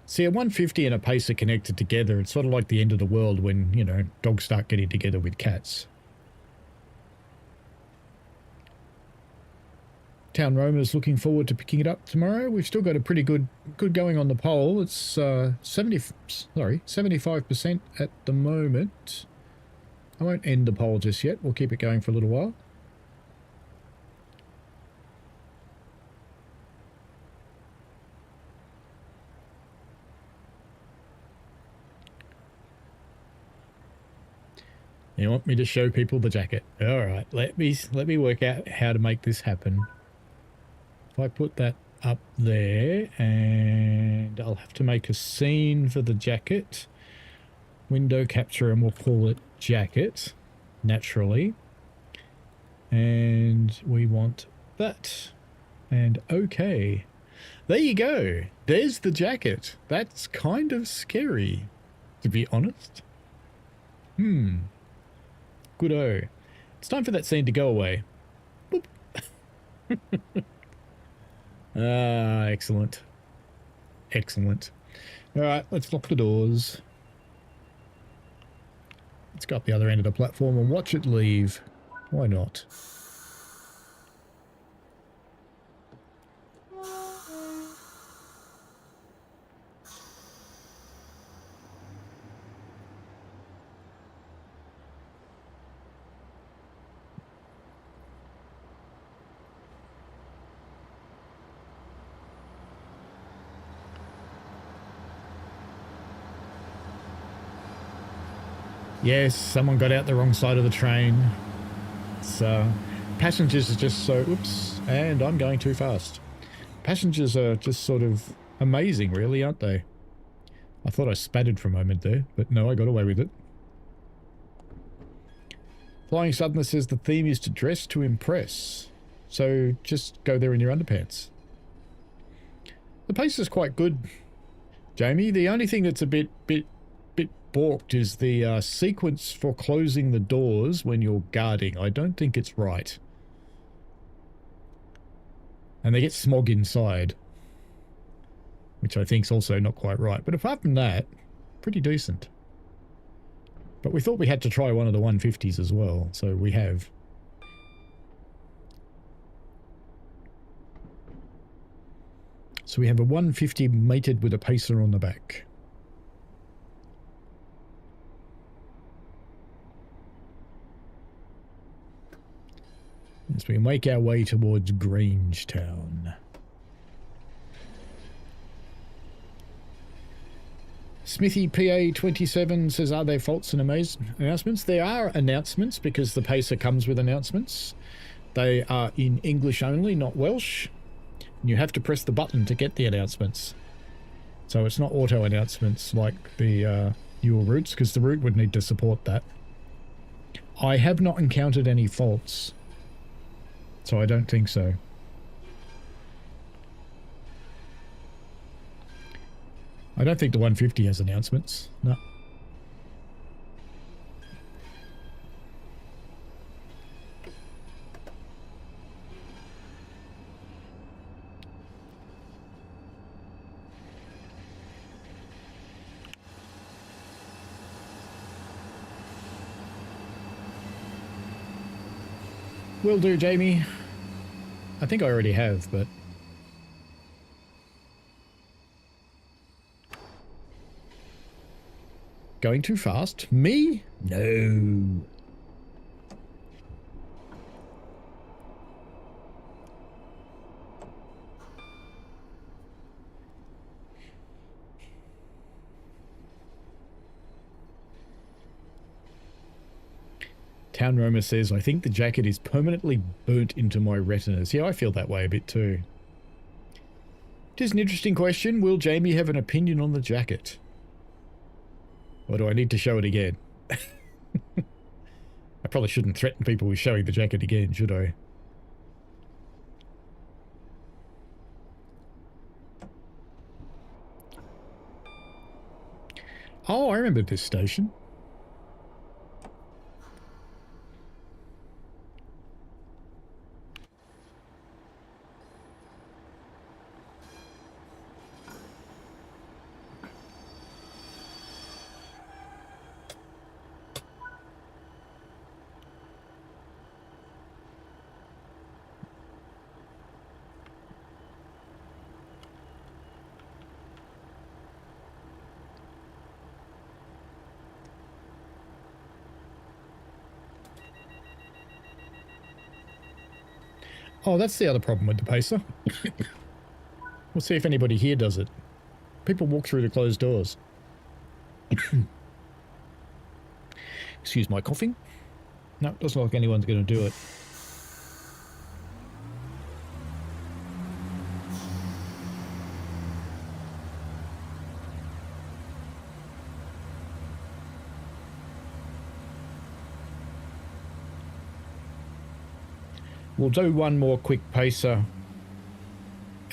See, a 150 and a pacer connected together, it's sort of like the end of the world when, you know, dogs start getting together with cats. Town Romer's looking forward to picking it up tomorrow. We've still got a pretty good going on the poll. It's 75% at the moment. I won't end the poll just yet. We'll keep it going for a little while. You want me to show people the jacket? All right, let me work out how to make this happen. If I put that up there, and I'll have to make a scene for the jacket. Window capture, and we'll call it jacket, naturally. And we want that. And okay. There you go. There's the jacket. That's kind of scary, to be honest. Good-o. It's time for that scene to go away. Boop. Ah, excellent. Excellent. All right, let's lock the doors. Let's go up the other end of the platform and watch it leave. Why not? Yes, someone got out the wrong side of the train. So, passengers are just so... Oops, and I'm going too fast. Passengers are just sort of amazing, really, aren't they? I thought I spattered for a moment there, but no, I got away with it. Flying Southerner says the theme is to dress to impress. So, just go there in your underpants. The pace is quite good, Jamie. The only thing that's a bit balked is the sequence for closing the doors when you're guarding. I don't think it's right. And they get smog inside, which I think is also not quite right. But apart from that, pretty decent. But we thought we had to try one of the 150s as well, so we have. So we have a 150 mated with a pacer on the back. As we make our way towards Grangetown. Smithy PA27 says, are there faults and announcements? There are announcements because the pacer comes with announcements. They are in English only, not Welsh. And you have to press the button to get the announcements. So it's not auto announcements like the your routes, because the route would need to support that. I have not encountered any faults. So I don't think so. I don't think the 150 has announcements. No. Will do, Jamie. I think I already have, but... Going too fast? Me? No. Town Roma says, I think the jacket is permanently burnt into my retinas. Yeah, I feel that way a bit too. It is an interesting question. Will Jamie have an opinion on the jacket? Or do I need to show it again? I probably shouldn't threaten people with showing the jacket again, should I? Oh, I remember this station. Oh, that's the other problem with the pacer. We'll see if anybody here does it. People walk through the closed doors. Excuse my coughing. No, it doesn't look like anyone's going to do it. We'll do one more quick pacer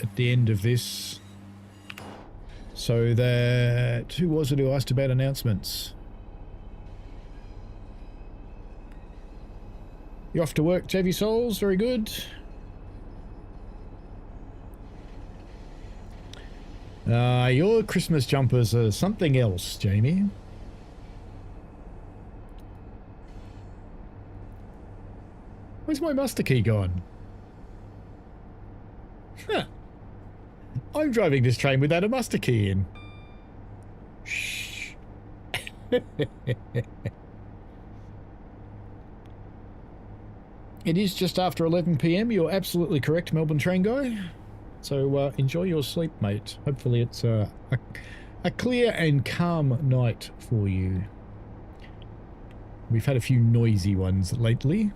at the end of this. So that... Who was it who asked about announcements? You off to work, JV Souls? Very good. Your Christmas jumpers are something else, Jamie. Where's my master key gone? Huh. I'm driving this train without a master key in. Shh. It is just after 11 PM. You're absolutely correct, Melbourne train guy. So enjoy your sleep, mate. Hopefully it's a clear and calm night for you. We've had a few noisy ones lately.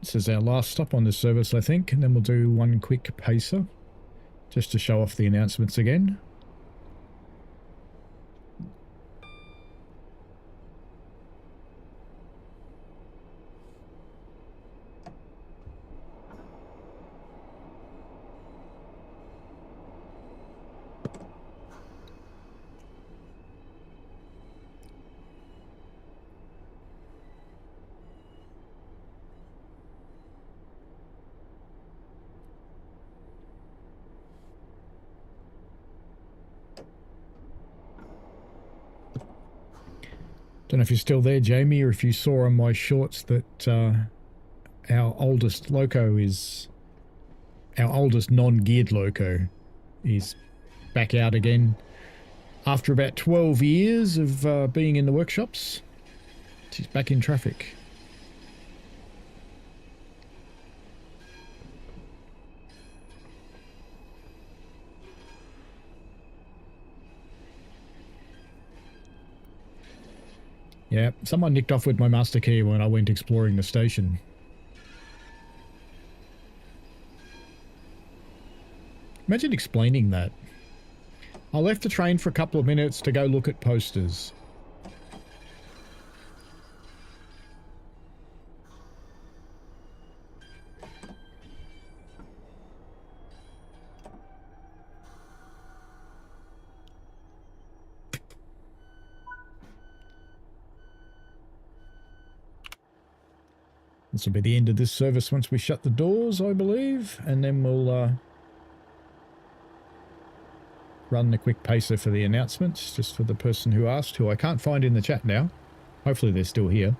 This is our last stop on this service, I think, and then we'll do one quick pacer, just to show off the announcements again. Don't know if you're still there, Jamie, or if you saw on my shorts that our oldest loco is... Our oldest non-geared loco is back out again after about 12 years of being in the workshops. She's back in traffic. Yeah, someone nicked off with my master key when I went exploring the station. Imagine explaining that. I left the train for a couple of minutes to go look at posters. This will be the end of this service once we shut the doors, I believe, and then we'll run the quick pacer for the announcements, just for the person who asked, who I can't find in the chat now. Hopefully they're still here.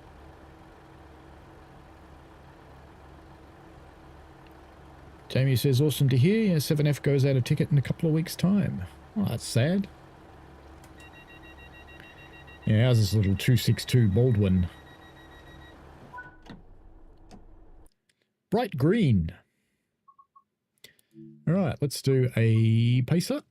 Jamie says, awesome to hear. Yeah, 7F goes out of ticket in a couple of weeks' time. Oh, that's sad. Yeah, ours is a little 262 Baldwin. Bright green. All right, let's do a pacer.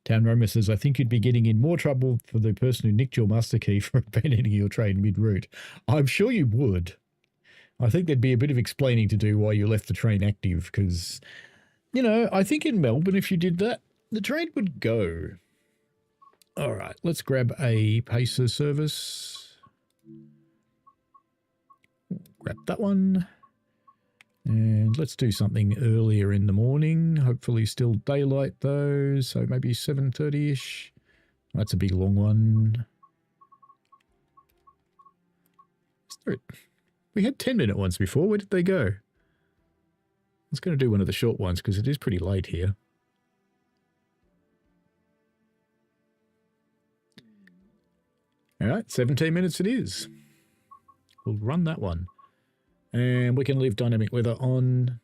Town Roma says, I think you'd be getting in more trouble for the person who nicked your master key for abandoning your train mid-route. I'm sure you would. I think there'd be a bit of explaining to do why you left the train active, because, you know, I think in Melbourne, if you did that, the train would go. All right, let's grab a pacer service. Grab that one. And let's do something earlier in the morning. Hopefully still daylight though, so maybe 7:30-ish. That's a big long one. We had 10-minute ones before. Where did they go? I was going to do one of the short ones because it is pretty late here. All right, 17 minutes it is. We'll run that one. And we can leave dynamic weather on.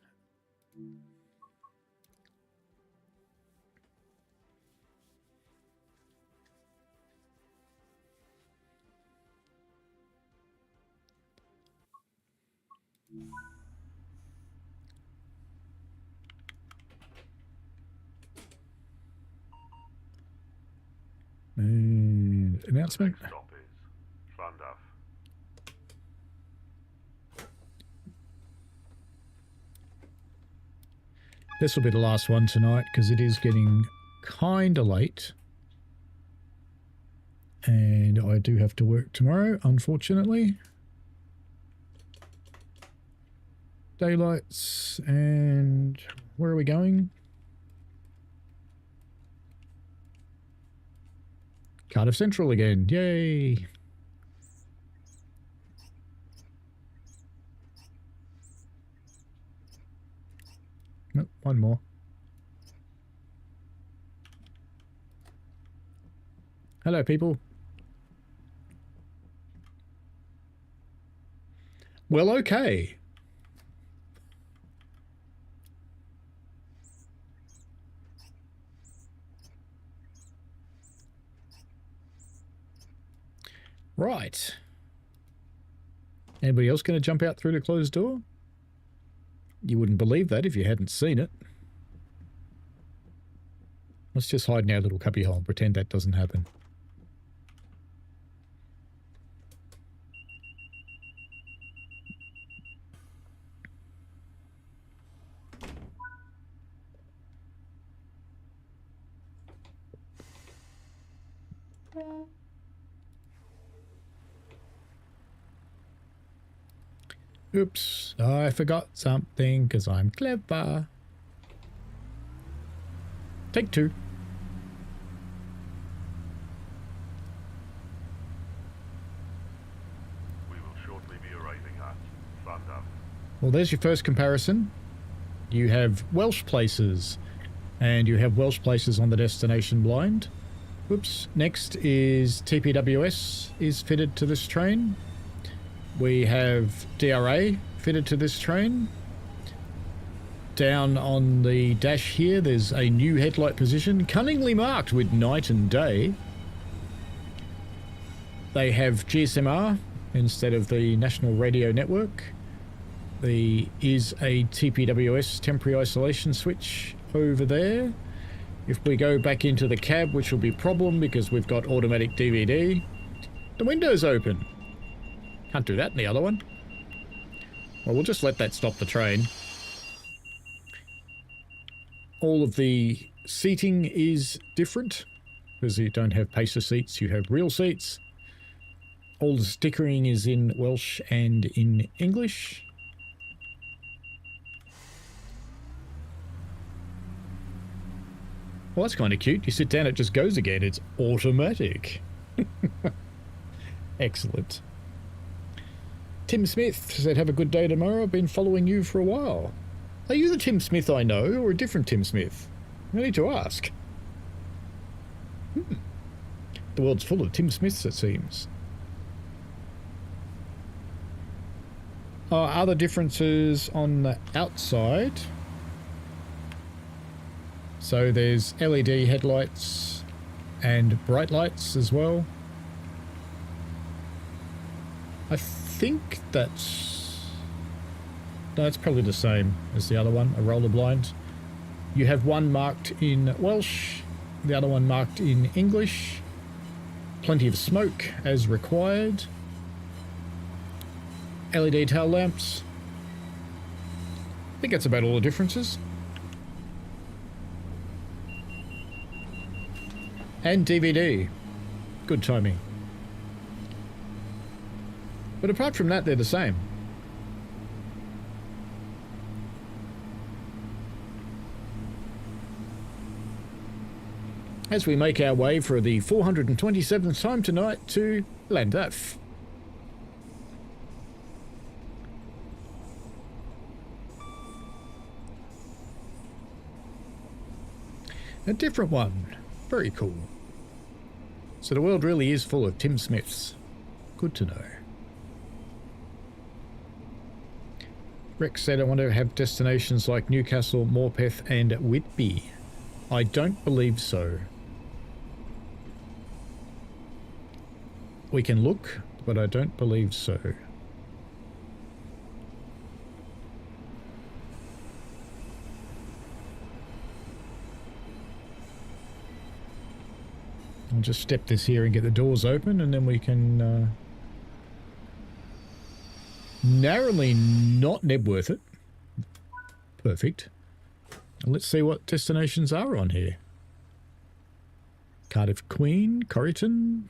And announcement. Next stop is Llandaff. This will be the last one tonight because it is getting kind of late. And I do have to work tomorrow, unfortunately. Daylights, and where are we going? Cardiff Central again, yay! Nope, one more. Hello, people. Well, okay. Right. Anybody else going to jump out through the closed door? You wouldn't believe that if you hadn't seen it. Let's just hide in our little cubby hole and pretend that doesn't happen. Oops, I forgot something because I'm clever. Take two. We will shortly be arriving at Llandaff. Well, there's your first comparison. You have Welsh places, and you have Welsh places on the destination blind. Whoops. Next is TPWS is fitted to this train. We have DRA fitted to this train. Down on the dash here, there's a new headlight position, cunningly marked with night and day. They have GSMR instead of the National Radio Network. There is a TPWS temporary isolation switch over there. If we go back into the cab, which will be a problem because we've got automatic DVD, the window's open. Can't do that in the other one. Well, we'll just let that stop the train. All of the seating is different because you don't have pacer seats, you have real seats. All the stickering is in Welsh and in English. Well, that's kind of cute. You sit down, it just goes again. It's automatic. Excellent. Tim Smith said, have a good day tomorrow. I've been following you for a while. Are you the Tim Smith I know, or a different Tim Smith? I need to ask. The world's full of Tim Smiths, it seems. Other differences on the outside. So there's LED headlights and bright lights as well. I think that's... No, it's probably the same as the other one, a roller blind. You have one marked in Welsh, the other one marked in English. Plenty of smoke as required. LED tail lamps. I think that's about all the differences. And DVD. Good timing. But apart from that, they're the same. As we make our way for the 427th time tonight to Llandaff. A different one. Very cool. So the world really is full of Tim Smiths. Good to know. Rex said I want to have destinations like Newcastle, Morpeth and Whitby. I don't believe so. We can look, but I don't believe so. I'll just step this here and get the doors open, and then we can narrowly not Nebworth it. Perfect. Let's see what destinations are on here. Cardiff Queen, Corrigan.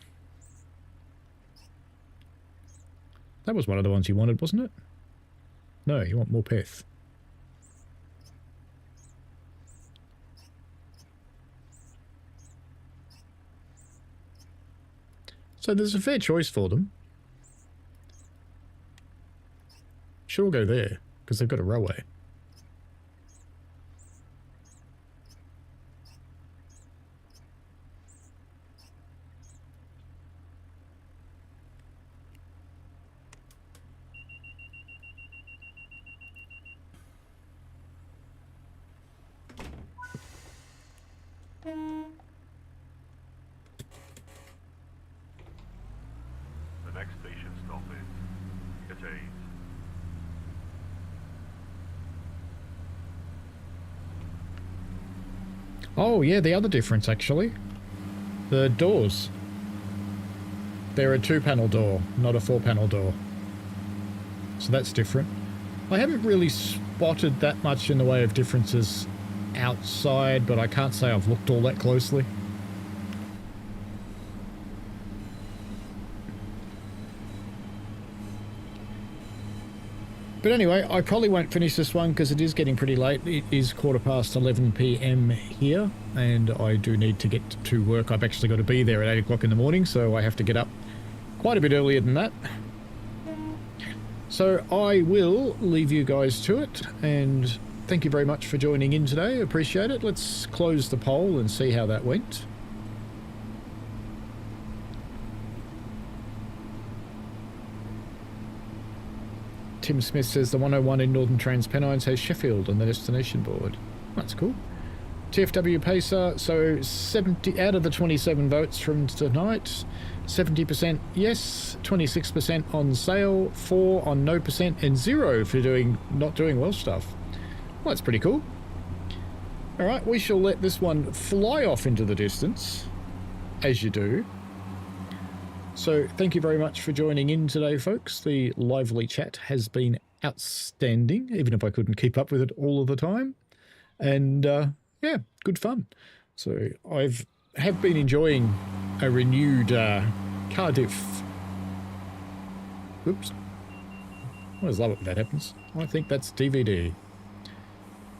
That was one of the ones you wanted, wasn't it? No, you want Morpeth. So there's a fair choice for them. Sure, we'll go there, because they've got a railway. The next station stop is Nghaerdydd. Oh, yeah, the other difference, actually. The doors. They're a 2-panel door, not a 4-panel door. So that's different. I haven't really spotted that much in the way of differences outside, but I can't say I've looked all that closely. But anyway, I probably won't finish this one because it is getting pretty late. It is 11:15 p.m. here, and I do need to get to work. I've actually got to be there at 8 o'clock in the morning, so I have to get up quite a bit earlier than that. So I will leave you guys to it, and thank you very much for joining in today. Appreciate it. Let's close the poll and see how that went. Tim Smith says the 101 in Northern Transpennines has Sheffield on the destination board. That's cool. TfW Pacer, so 70 out of the 27 votes from tonight, 70% yes, 26% on sale, 4 on no percent, and 0 for not doing Welsh stuff. Well, that's pretty cool. Alright, we shall let this one fly off into the distance, as you do. So thank you very much for joining in today, folks. The lively chat has been outstanding, even if I couldn't keep up with it all of the time. And yeah, good fun. So have been enjoying a renewed Cardiff. Oops. I always love it when that happens. I think that's DVD.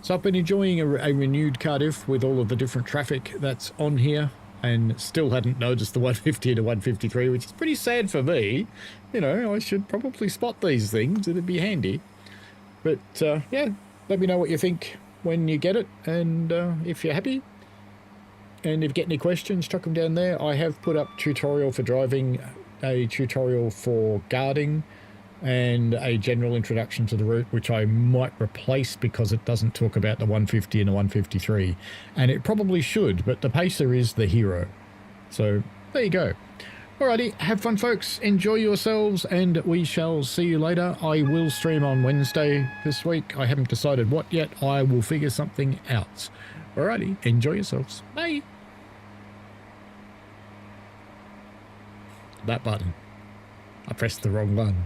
So I've been enjoying a renewed Cardiff with all of the different traffic that's on here, and still hadn't noticed the 150 to 153, which is pretty sad for me. You know, I should probably spot these things. It'd be handy. But yeah, let me know what you think when you get it, and if you're happy. And if you get any questions, chuck them down there. I have put up tutorial for driving, a tutorial for guarding, and a general introduction to the route, which I might replace because it doesn't talk about the 150 and the 153. And it probably should, but the Pacer is the hero. So there you go. Alrighty, have fun, folks. Enjoy yourselves, and we shall see you later. I will stream on Wednesday this week. I haven't decided what yet. I will figure something out. Alrighty, enjoy yourselves. Bye. That button. I pressed the wrong one.